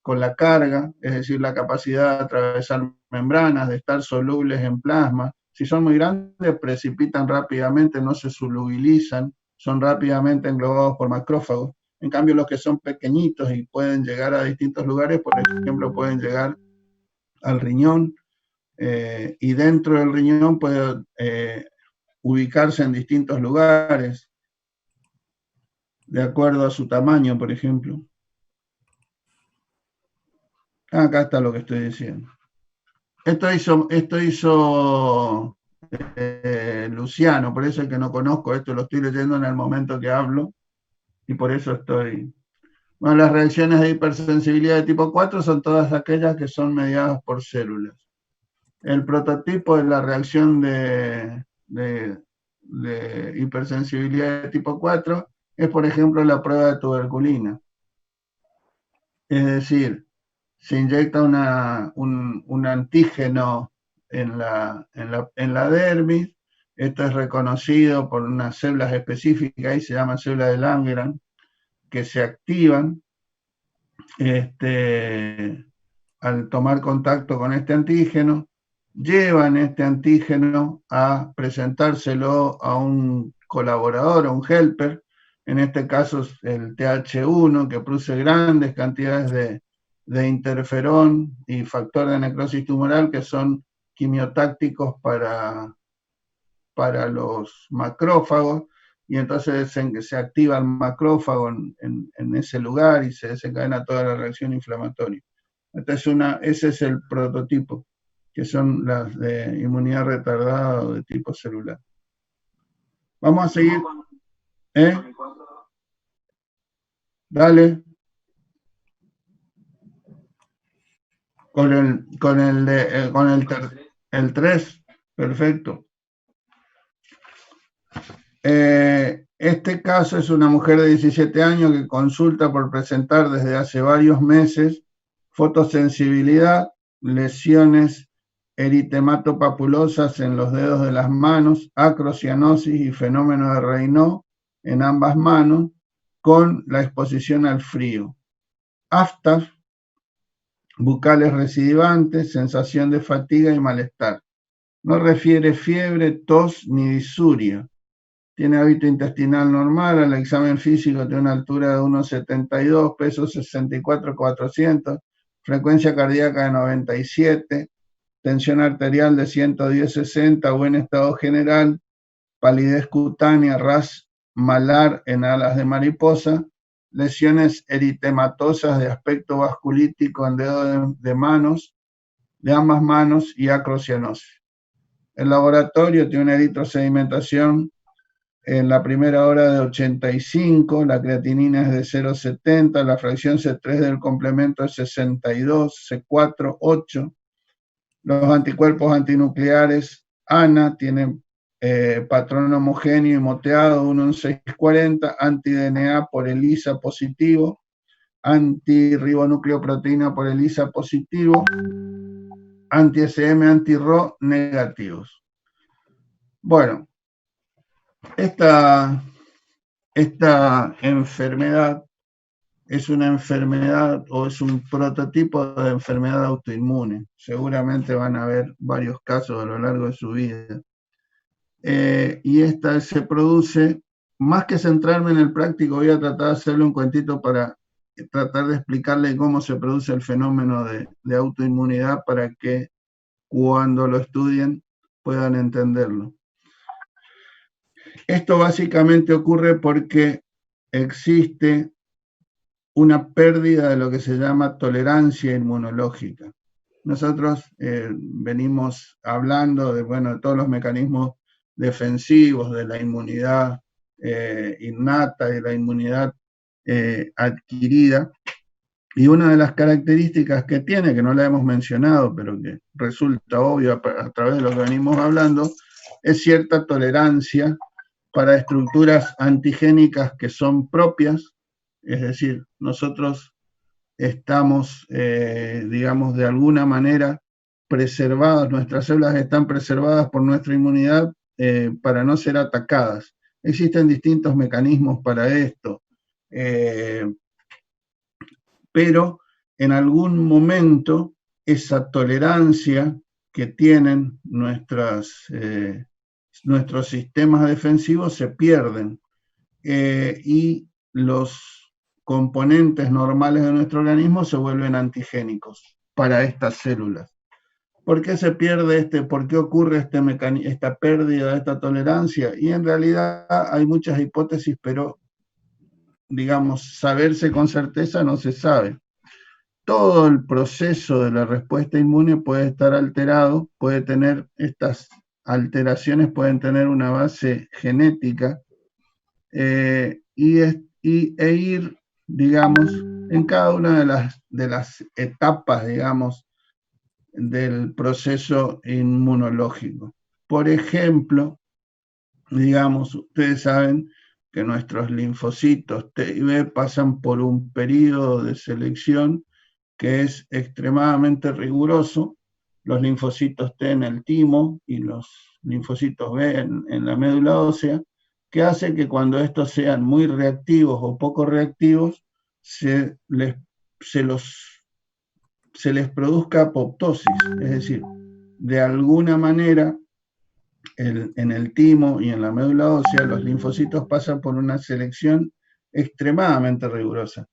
con la carga, es decir, la capacidad de atravesar membranas, de estar solubles en plasma. Si son muy grandes, precipitan rápidamente, no se solubilizan, son rápidamente englobados por macrófagos. En cambio, los que son pequeñitos y pueden llegar a distintos lugares, por ejemplo, pueden llegar al riñón y dentro del riñón puede ubicarse en distintos lugares, de acuerdo a su tamaño, por ejemplo. Acá está lo que estoy diciendo. Esto hizo Luciano, por eso es que no conozco esto, lo estoy leyendo en el momento que hablo y por eso estoy... Bueno, las reacciones de hipersensibilidad de tipo 4 son todas aquellas que son mediadas por células. El prototipo de la reacción de hipersensibilidad de tipo 4 es, por ejemplo, la prueba de tuberculina. Es decir, se inyecta un antígeno en la dermis. Esto es reconocido por unas células específicas, y se llaman células de Langerhans, que se activan al tomar contacto con este antígeno, llevan este antígeno a presentárselo a un colaborador, a un helper, en este caso el TH1, que produce grandes cantidades de interferón y factor de necrosis tumoral, que son quimiotácticos para los macrófagos, y entonces se activa el macrófago en ese lugar y se desencadena toda la reacción inflamatoria. Entonces ese es el prototipo, que son las de inmunidad retardada o de tipo celular. Vamos a seguir. Dale. Con el 3, perfecto. Este caso es una mujer de 17 años que consulta por presentar desde hace varios meses fotosensibilidad, lesiones eritematopapulosa en los dedos de las manos, acrocianosis y fenómeno de Raynaud en ambas manos, con la exposición al frío. Aftas, bucales recidivantes, sensación de fatiga y malestar. No refiere fiebre, tos ni disuria. Tiene hábito intestinal normal, al examen físico tiene una altura de 1,72, peso 64,400, frecuencia cardíaca de 97, tensión arterial de 110/60, buen estado general, palidez cutánea, ras malar en alas de mariposa, lesiones eritematosas de aspecto vasculítico en dedos de manos, de ambas manos y acrocianosis. El laboratorio tiene una eritrosedimentación en la primera hora de 85, la creatinina es de 0,70, la fracción C3 del complemento es 62, C4, 8. Los anticuerpos antinucleares ANA tienen patrón homogéneo y moteado, 1 en 640, anti-DNA por ELISA positivo, anti-ribonucleoproteína por ELISA positivo, anti-SM, anti-RO negativos. Bueno, esta enfermedad es una enfermedad o es un prototipo de enfermedad autoinmune. Seguramente van a haber varios casos a lo largo de su vida. Y esta se produce, más que centrarme en el práctico, voy a tratar de hacerle un cuentito para tratar de explicarle cómo se produce el fenómeno de autoinmunidad para que cuando lo estudien puedan entenderlo. Esto básicamente ocurre porque existe una pérdida de lo que se llama tolerancia inmunológica. Nosotros venimos hablando de todos los mecanismos defensivos, de la inmunidad innata y la inmunidad adquirida, y una de las características que tiene, que no la hemos mencionado, pero que resulta obvio a través de lo que venimos hablando, es cierta tolerancia para estructuras antigénicas que son propias, es decir, nosotros estamos, digamos, de alguna manera preservadas, nuestras células están preservadas por nuestra inmunidad para no ser atacadas. Existen distintos mecanismos para esto, pero en algún momento esa tolerancia que tienen nuestros sistemas defensivos se pierden y los componentes normales de nuestro organismo se vuelven antigénicos para estas células. ¿Por qué se pierde por qué ocurre esta pérdida de esta tolerancia? Y en realidad hay muchas hipótesis, pero digamos, saberse con certeza no se sabe. Todo el proceso de la respuesta inmune puede estar alterado, puede tener estas alteraciones, pueden tener una base genética e ir, digamos, en cada una de las etapas, digamos, del proceso inmunológico. Por ejemplo, digamos, ustedes saben que nuestros linfocitos T y B pasan por un periodo de selección que es extremadamente riguroso. Los linfocitos T en el timo y los linfocitos B en la médula ósea, que hace que cuando estos sean muy reactivos o poco reactivos, se les produzca apoptosis, es decir, de alguna manera en el timo y en la médula ósea los linfocitos pasan por una selección extremadamente rigurosa.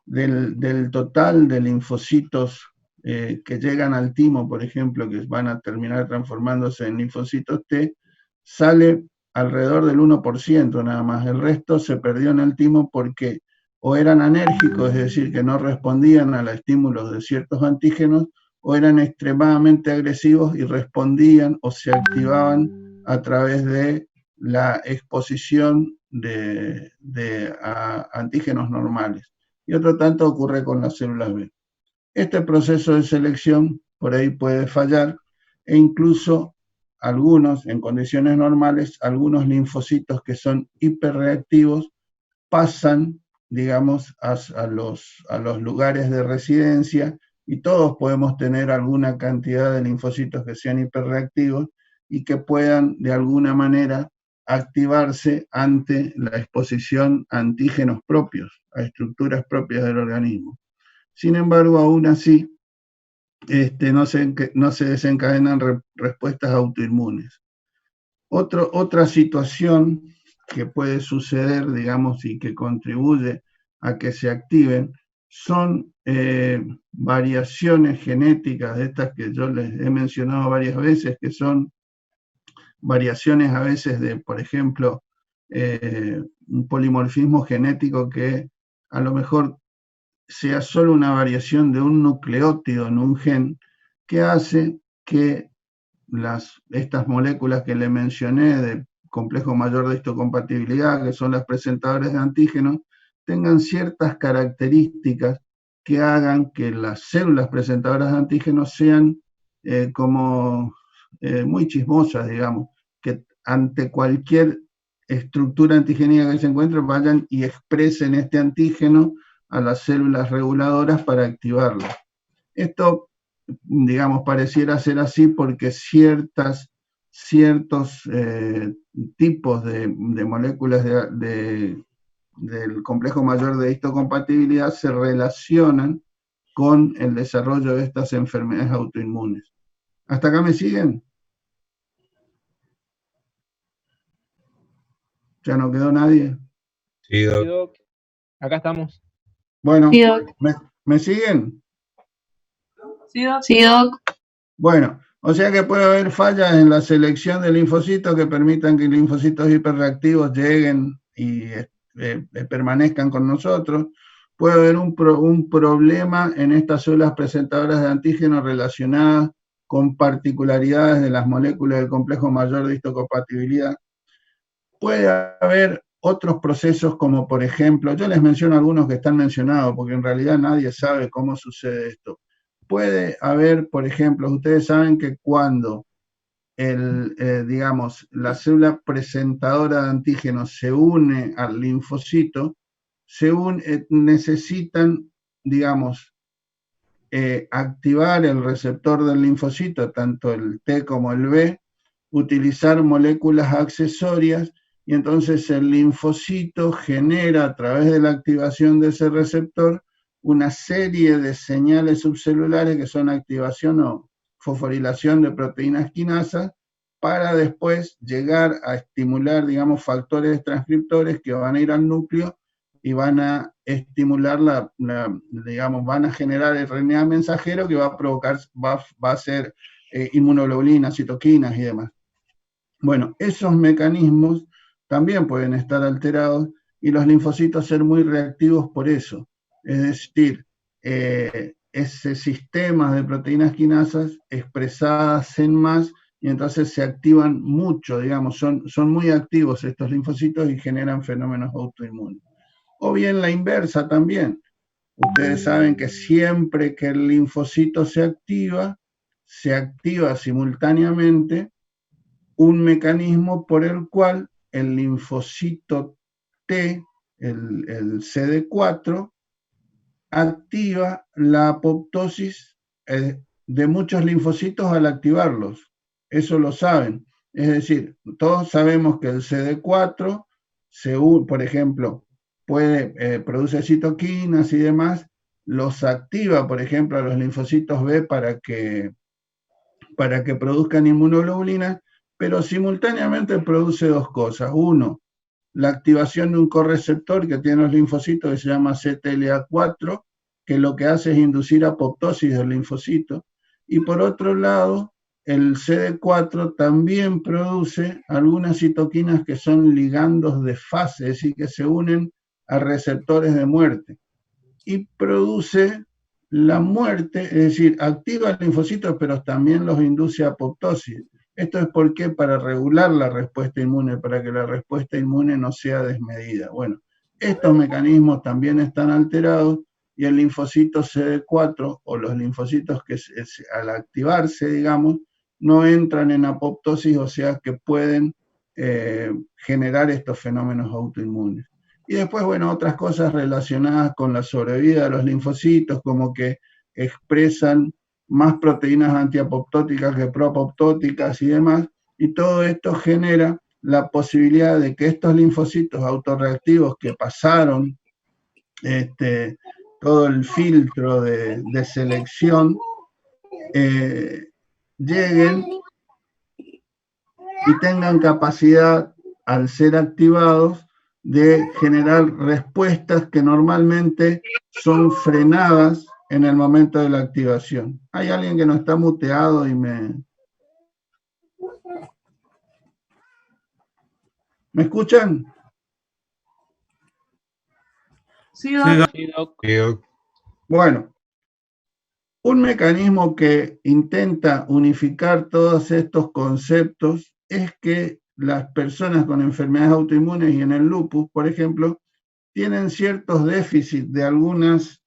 Del total de linfocitos que llegan al timo, por ejemplo, que van a terminar transformándose en linfocitos T, sale alrededor del 1% nada más. El resto se perdió en el timo porque o eran anérgicos, es decir, que no respondían a los estímulos de ciertos antígenos, o eran extremadamente agresivos y respondían o se activaban a través de la exposición a antígenos normales. Y otro tanto ocurre con las células B. Este proceso de selección por ahí puede fallar e incluso algunos, en condiciones normales, algunos linfocitos que son hiperreactivos pasan, digamos, a los lugares de residencia, y todos podemos tener alguna cantidad de linfocitos que sean hiperreactivos y que puedan de alguna manera activarse ante la exposición a antígenos propios, a estructuras propias del organismo. Sin embargo, aún así, no se desencadenan respuestas autoinmunes. Otra situación que puede suceder, digamos, y que contribuye a que se activen, son variaciones genéticas, de estas que yo les he mencionado varias veces, que son variaciones a veces de, por ejemplo, un polimorfismo genético que a lo mejor sea solo una variación de un nucleótido en un gen, que hace que estas moléculas que le mencioné de complejo mayor de histocompatibilidad, que son las presentadoras de antígenos, tengan ciertas características que hagan que las células presentadoras de antígenos sean muy chismosas, digamos, que ante cualquier estructura antigénica que se encuentre vayan y expresen este antígeno a las células reguladoras para activarlo. Esto, digamos, pareciera ser así porque ciertos tipos de moléculas del complejo mayor de histocompatibilidad se relacionan con el desarrollo de estas enfermedades autoinmunes. ¿Hasta acá me siguen? ¿Ya no quedó nadie? Sí, Sí, Doc. Doc. Acá estamos. Bueno, Sí, Doc. ¿me siguen? Sí, Doc. Sí, Doc. Bueno, o sea que puede haber fallas en la selección de linfocitos que permitan que linfocitos hiperreactivos lleguen y permanezcan con nosotros. Puede haber un problema en estas células presentadoras de antígenos relacionadas con particularidades de las moléculas del complejo mayor de histocompatibilidad. Puede haber otros procesos como, por ejemplo, yo les menciono algunos que están mencionados porque en realidad nadie sabe cómo sucede esto. Puede haber, por ejemplo, ustedes saben que cuando digamos, la célula presentadora de antígenos se une al linfocito, necesitan, digamos, activar el receptor del linfocito, tanto el T como el B, utilizar moléculas accesorias, y entonces el linfocito genera a través de la activación de ese receptor una serie de señales subcelulares que son activación o fosforilación de proteínas quinasas para después llegar a estimular, digamos, factores transcriptores que van a ir al núcleo y van a estimular digamos, van a generar el RNA mensajero que va a provocar, va a ser inmunoglobulinas, citoquinas y demás. Bueno, esos mecanismos también pueden estar alterados y los linfocitos ser muy reactivos por eso. Es decir, ese sistema de proteínas quinasas expresadas en más y entonces se activan mucho, digamos, son muy activos estos linfocitos y generan fenómenos autoinmunes. O bien la inversa también. Ustedes saben que siempre que el linfocito se activa simultáneamente un mecanismo por el cual el linfocito T, el CD4, activa la apoptosis de muchos linfocitos al activarlos. Eso lo saben. Es decir, todos sabemos que el CD4, por ejemplo, produce citoquinas y demás, los activa, por ejemplo, a los linfocitos B para que produzcan inmunoglobulinas, pero simultáneamente produce dos cosas. Uno, la activación de un correceptor que tiene los linfocitos que se llama CTLA4, que lo que hace es inducir apoptosis del linfocito. Y por otro lado, el CD4 también produce algunas citoquinas que son ligandos de fase, es decir, que se unen a receptores de muerte. Y produce la muerte, es decir, activa linfocitos, pero también los induce a apoptosis. Esto es porque para regular la respuesta inmune, para que la respuesta inmune no sea desmedida. Bueno, estos mecanismos también están alterados y el linfocito CD4 o los linfocitos que al activarse, digamos, no entran en apoptosis, o sea que pueden generar estos fenómenos autoinmunes. Y después, bueno, otras cosas relacionadas con la sobrevida de los linfocitos, como que expresan más proteínas antiapoptóticas que proapoptóticas y demás, y todo esto genera la posibilidad de que estos linfocitos autorreactivos que pasaron todo el filtro de selección lleguen y tengan capacidad, al ser activados, de generar respuestas que normalmente son frenadas en el momento de la activación. Hay alguien que no está muteado y ¿Me escuchan? Sí, Doc. Sí, Doc. Bueno, un mecanismo que intenta unificar todos estos conceptos es que las personas con enfermedades autoinmunes y en el lupus, por ejemplo, tienen ciertos déficits de algunos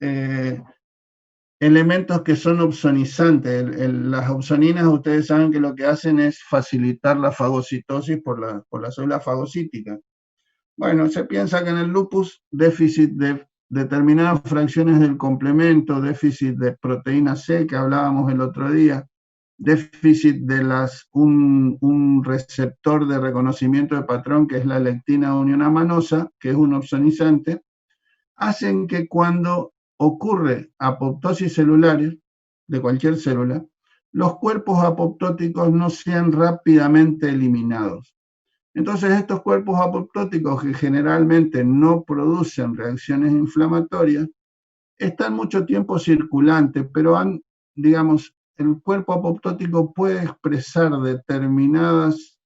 elementos que son opsonizantes. Las opsoninas, ustedes saben que lo que hacen es facilitar la fagocitosis por la célula fagocítica. Bueno, se piensa que en el lupus, déficit de determinadas fracciones del complemento, déficit de proteína C, que hablábamos el otro día, déficit de un receptor de reconocimiento de patrón, que es la lectina unionaminosa, que es un opsonizante, hacen que cuando ocurre apoptosis celular de cualquier célula, los cuerpos apoptóticos no sean rápidamente eliminados. Entonces, estos cuerpos apoptóticos que generalmente no producen reacciones inflamatorias, están mucho tiempo circulantes, pero digamos, el cuerpo apoptótico puede expresar determinadas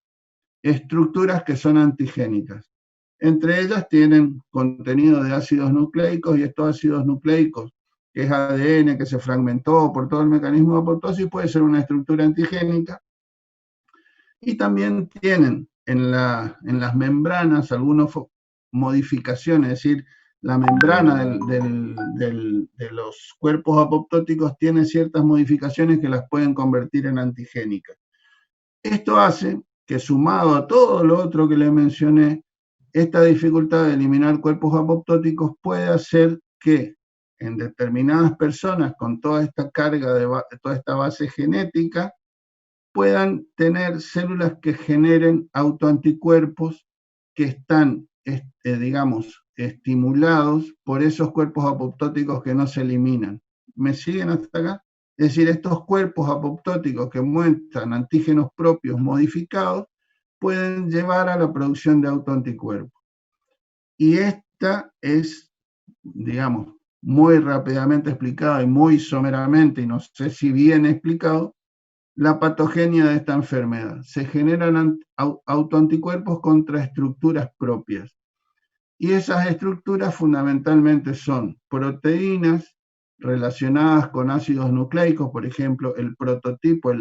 estructuras que son antigénicas. Entre ellas tienen contenido de ácidos nucleicos, y estos ácidos nucleicos, que es ADN que se fragmentó por todo el mecanismo de apoptosis, puede ser una estructura antigénica. Y también tienen en las membranas algunas modificaciones, es decir, la membrana de los cuerpos apoptóticos tiene ciertas modificaciones que las pueden convertir en antigénicas. Esto hace que, sumado a todo lo otro que le mencioné, esta dificultad de eliminar cuerpos apoptóticos puede hacer que en determinadas personas con toda esta carga, toda esta base genética, puedan tener células que generen autoanticuerpos que están, digamos, estimulados por esos cuerpos apoptóticos que no se eliminan. ¿Me siguen hasta acá? Es decir, estos cuerpos apoptóticos que muestran antígenos propios modificados pueden llevar a la producción de autoanticuerpos. Y esta es, digamos, muy rápidamente explicada y muy someramente, y no sé si bien explicado, la patogenia de esta enfermedad. Se generan autoanticuerpos contra estructuras propias. Y esas estructuras fundamentalmente son proteínas relacionadas con ácidos nucleicos, por ejemplo, el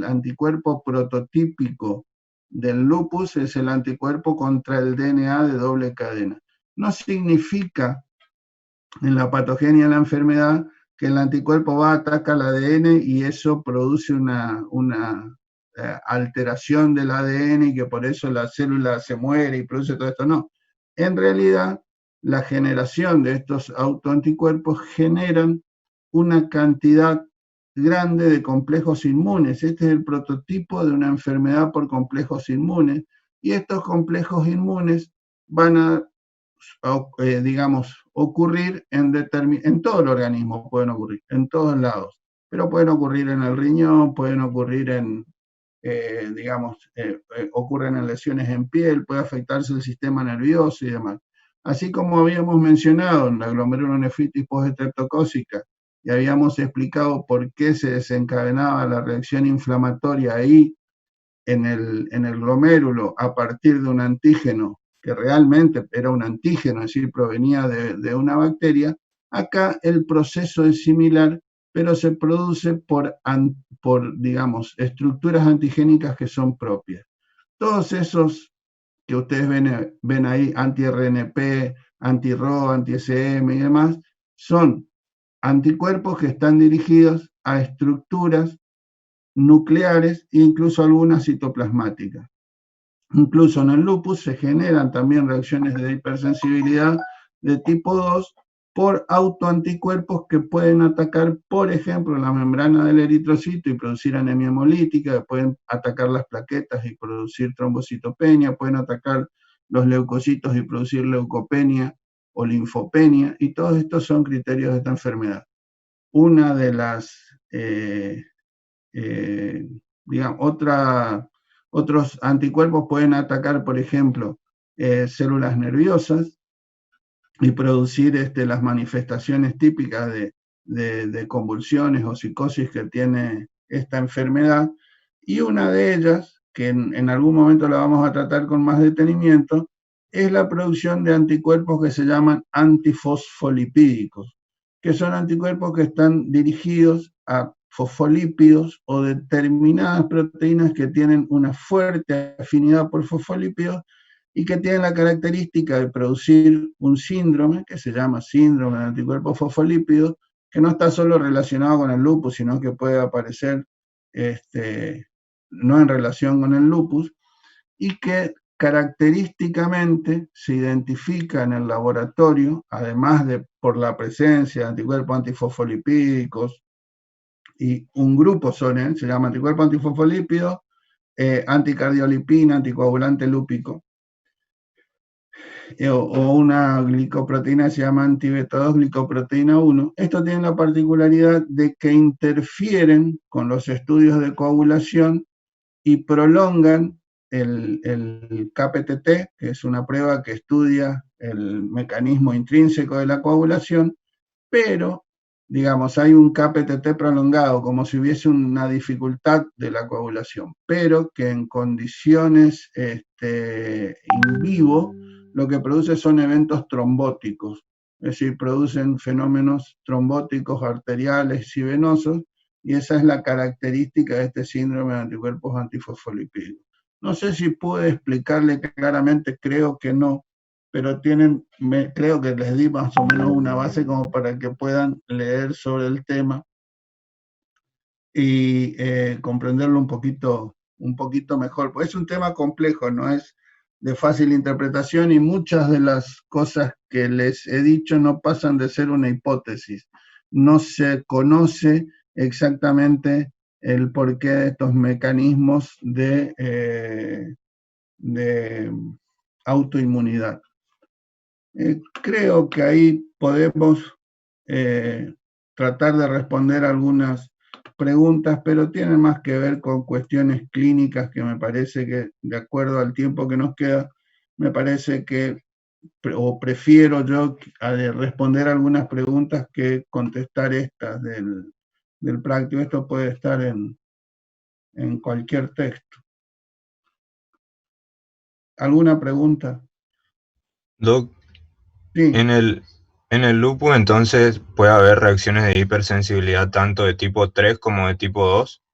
anticuerpo prototípico del lupus es el anticuerpo contra el DNA de doble cadena. No significa en la patogenia de la enfermedad que el anticuerpo va a atacar el ADN y eso produce una alteración del ADN y que por eso la célula se muere y produce todo esto. No. En realidad, la generación de estos autoanticuerpos generan una cantidad grande de complejos inmunes. Este es el prototipo de una enfermedad por complejos inmunes, y estos complejos inmunes van a digamos, ocurrir en todo el organismo, pueden ocurrir, en todos lados, pero pueden ocurrir en el riñón, pueden ocurrir ocurren en lesiones en piel, puede afectarse el sistema nervioso y demás. Así como habíamos mencionado en la glomerulonefritis postestreptocócica, y habíamos explicado por qué se desencadenaba la reacción inflamatoria ahí en el glomérulo a partir de un antígeno que realmente era un antígeno, es decir, provenía de una bacteria. Acá el proceso es similar, pero se produce por digamos, estructuras antigénicas que son propias. Todos esos que ustedes ven ahí, anti-RNP, anti-RO, anti-SM y demás, son anticuerpos que están dirigidos a estructuras nucleares e incluso algunas citoplasmáticas. Incluso en el lupus se generan también reacciones de hipersensibilidad de tipo 2 por autoanticuerpos que pueden atacar, por ejemplo, la membrana del eritrocito y producir anemia hemolítica, pueden atacar las plaquetas y producir trombocitopenia, pueden atacar los leucocitos y producir leucopenia o linfopenia, y todos estos son criterios de esta enfermedad. Una de las, otros anticuerpos pueden atacar, por ejemplo, células nerviosas y producir las manifestaciones típicas de convulsiones o psicosis que tiene esta enfermedad. Y una de ellas, que en algún momento la vamos a tratar con más detenimiento, es la producción de anticuerpos que se llaman antifosfolipídicos, que son anticuerpos que están dirigidos a fosfolípidos o determinadas proteínas que tienen una fuerte afinidad por fosfolípidos y que tienen la característica de producir un síndrome que se llama síndrome de anticuerpos fosfolípidos, que no está solo relacionado con el lupus, sino que puede aparecer no en relación con el lupus, y que característicamente se identifica en el laboratorio, además de por la presencia de anticuerpos antifosfolipídicos, y un grupo son, se llama anticuerpo antifosfolípido, anticardiolipina, anticoagulante lúpico, o una glicoproteína que se llama anti-beta 2 glicoproteína 1. Esto tiene la particularidad de que interfieren con los estudios de coagulación y prolongan el KPTT, que es una prueba que estudia el mecanismo intrínseco de la coagulación, pero, digamos, hay un KPTT prolongado, como si hubiese una dificultad de la coagulación, pero que en condiciones in vivo lo que produce son eventos trombóticos, es decir, producen fenómenos trombóticos arteriales y venosos, y esa es la característica de este síndrome de anticuerpos antifosfolipídicos. No sé si pude explicarle claramente, creo que no, pero creo que les di más o menos una base como para que puedan leer sobre el tema y comprenderlo un poquito mejor. Pues es un tema complejo, no es de fácil interpretación, y muchas de las cosas que les he dicho no pasan de ser una hipótesis. No se conoce exactamente el porqué de estos mecanismos de autoinmunidad. Creo que ahí podemos tratar de responder algunas preguntas, pero tienen más que ver con cuestiones clínicas que me parece que, de acuerdo al tiempo que nos queda, me parece que, o prefiero yo responder algunas preguntas que contestar estas del práctico. Esto puede estar en cualquier texto. ¿Alguna pregunta? Doc, Sí. en el lupus entonces puede haber reacciones de hipersensibilidad tanto de tipo 3 como de tipo 2.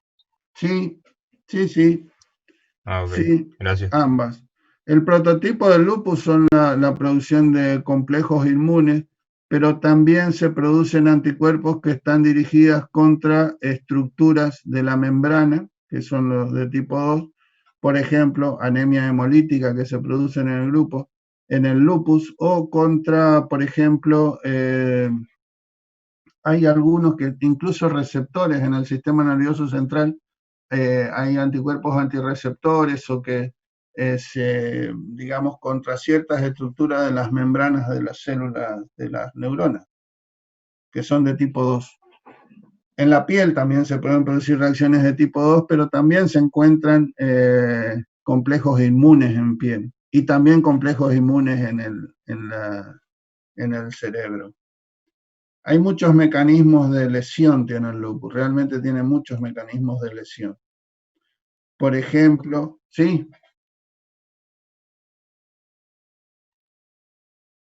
Sí, sí, sí. Ah, ok. Sí, Gracias. ambas. El prototipo del lupus son la producción de complejos inmunes, pero también se producen anticuerpos que están dirigidos contra estructuras de la membrana, que son los de tipo 2, por ejemplo, anemia hemolítica que se produce en el lupus, o contra, por ejemplo, hay algunos que incluso receptores en el sistema nervioso central, hay anticuerpos antirreceptores o que digamos, contra ciertas estructuras de las membranas de las células de las neuronas, que son de tipo 2. En la piel también se pueden producir reacciones de tipo 2, pero también se encuentran complejos inmunes en piel y también complejos inmunes en el cerebro. Hay muchos mecanismos de lesión, tiene el lupus, realmente tiene muchos mecanismos de lesión. Por ejemplo, ¿sí?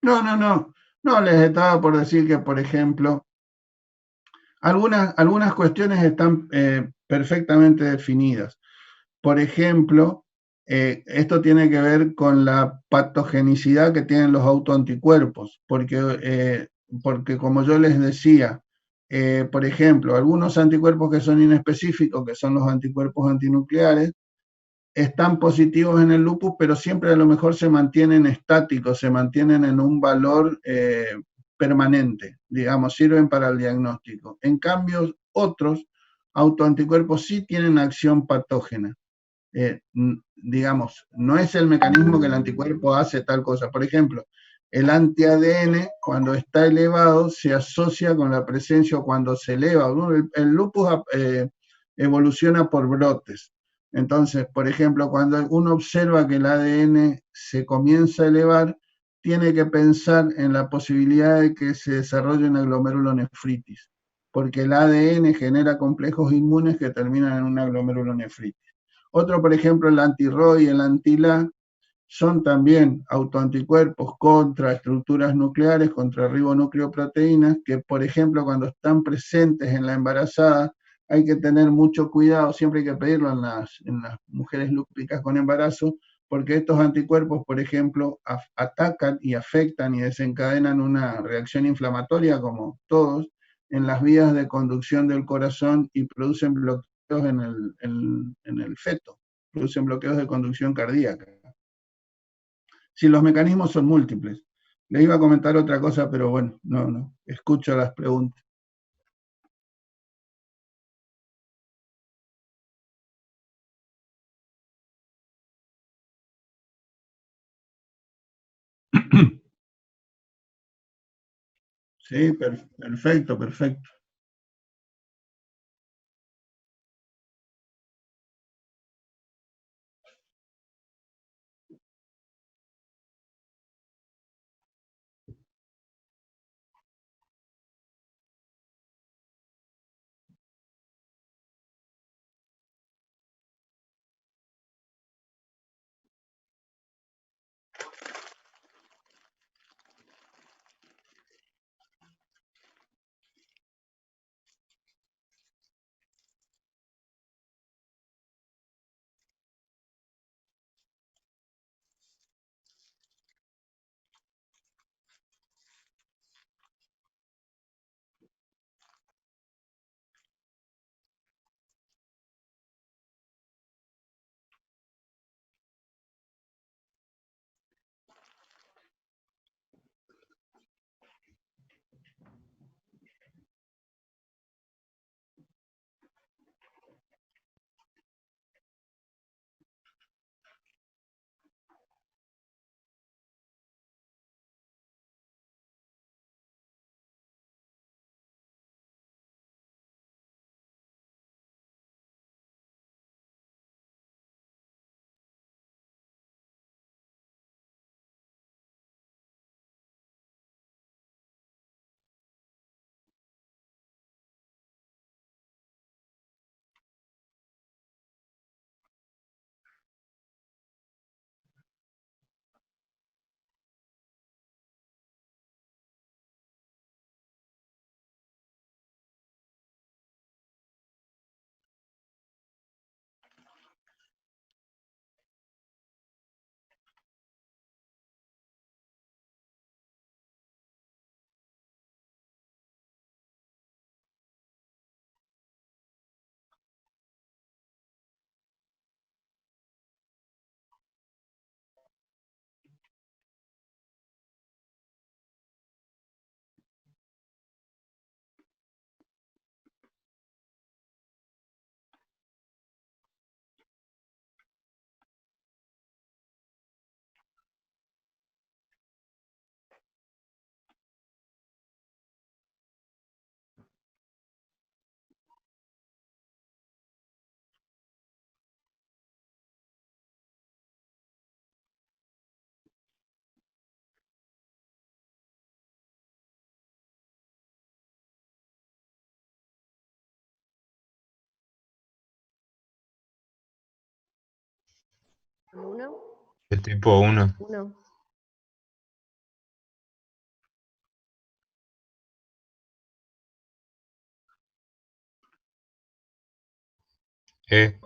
No, les estaba por decir que, por ejemplo, algunas cuestiones están perfectamente definidas. Por ejemplo, esto tiene que ver con la patogenicidad que tienen los autoanticuerpos, porque como yo les decía, Por ejemplo, algunos anticuerpos que son inespecíficos, que son los anticuerpos antinucleares, están positivos en el lupus, pero siempre a lo mejor se mantienen estáticos, se mantienen en un valor permanente, digamos, sirven para el diagnóstico. En cambio, otros autoanticuerpos sí tienen acción patógena. Digamos, no es el mecanismo que el anticuerpo hace tal cosa. Por ejemplo, el anti-ADN, cuando está elevado, se asocia con la presencia, o cuando se eleva, ¿no? El lupus evoluciona por brotes. Entonces, por ejemplo, cuando uno observa que el ADN se comienza a elevar, tiene que pensar en la posibilidad de que se desarrolle una glomerulonefritis, porque el ADN genera complejos inmunes que terminan en una glomerulonefritis. Otro, por ejemplo, el anti-ROI y el anti-LA son también autoanticuerpos contra estructuras nucleares, contra ribonucleoproteínas, que, por ejemplo, cuando están presentes en la embarazada, hay que tener mucho cuidado, siempre hay que pedirlo en las mujeres lúpicas con embarazo, porque estos anticuerpos, por ejemplo, atacan y afectan y desencadenan una reacción inflamatoria, como todos, en las vías de conducción del corazón y producen bloqueos en el feto, producen bloqueos de conducción cardíaca. Si los mecanismos son múltiples. Le iba a comentar otra cosa, pero bueno, no, escucho las preguntas. Sí, perfecto, perfecto. ¿Uno? De tipo 1. Uno. E.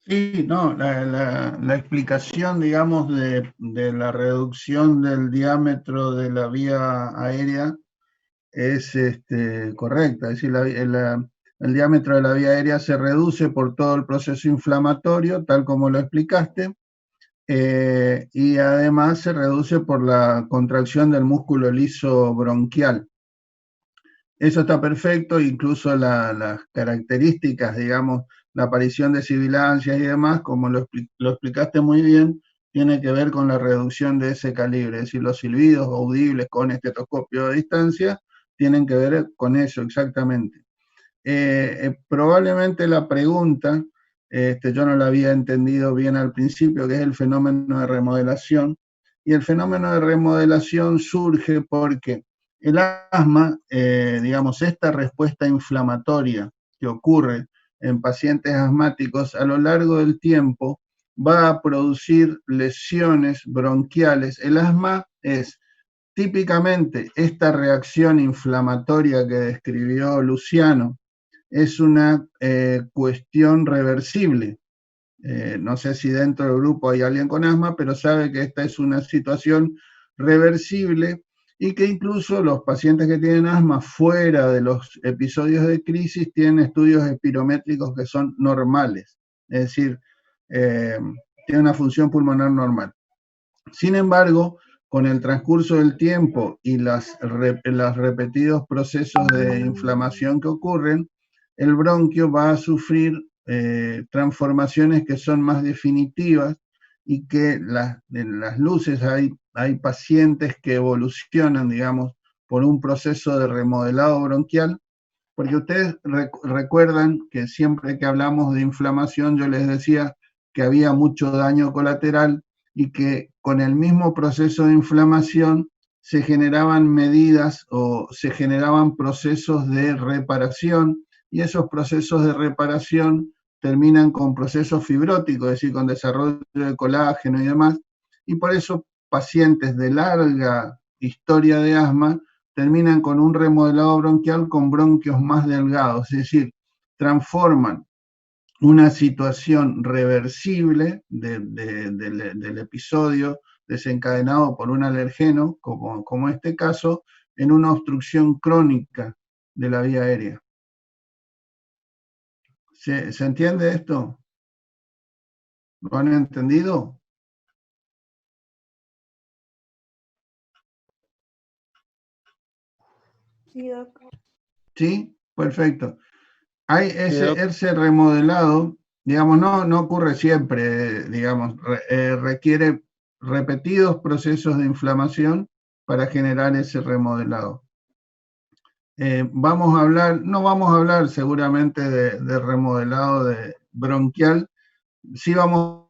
Sí, no, la explicación, digamos, de la reducción del diámetro de la vía aérea es correcta, es decir, el diámetro de la vía aérea se reduce por todo el proceso inflamatorio, tal como lo explicaste, y además se reduce por la contracción del músculo liso bronquial. Eso está perfecto, incluso las características, digamos, la aparición de sibilancias y demás, como lo explicaste muy bien, tiene que ver con la reducción de ese calibre, es decir, los silbidos audibles con estetoscopio de distancia tienen que ver con eso exactamente. Probablemente la pregunta, yo no la había entendido bien al principio, que es el fenómeno de remodelación, y el fenómeno de remodelación surge porque el asma, digamos, esta respuesta inflamatoria que ocurre en pacientes asmáticos a lo largo del tiempo va a producir lesiones bronquiales. El asma es típicamente esta reacción inflamatoria que describió Luciano, es una cuestión reversible. No sé si dentro del grupo hay alguien con asma, pero sabe que esta es una situación reversible y que incluso los pacientes que tienen asma fuera de los episodios de crisis tienen estudios espirométricos que son normales, es decir, tiene una función pulmonar normal. Sin embargo, con el transcurso del tiempo y los repetidos procesos de inflamación que ocurren, el bronquio va a sufrir transformaciones que son más definitivas y que en las luces hay pacientes que evolucionan, digamos, por un proceso de remodelado bronquial, porque ustedes recuerdan que siempre que hablamos de inflamación yo les decía que había mucho daño colateral y que con el mismo proceso de inflamación se generaban medidas o se generaban procesos de reparación, y esos procesos de reparación terminan con procesos fibróticos, es decir, con desarrollo de colágeno y demás, y por eso pacientes de larga historia de asma terminan con un remodelado bronquial con bronquios más delgados, es decir, transforman una situación reversible del episodio desencadenado por un alergeno, como este caso, en una obstrucción crónica de la vía aérea. ¿Se entiende esto? ¿Lo han entendido? Sí, Doc. ¿Sí? Perfecto. Hay Doc. ese remodelado, digamos, no ocurre siempre, digamos, requiere repetidos procesos de inflamación para generar ese remodelado. No vamos a hablar seguramente de remodelado bronquial, sí vamos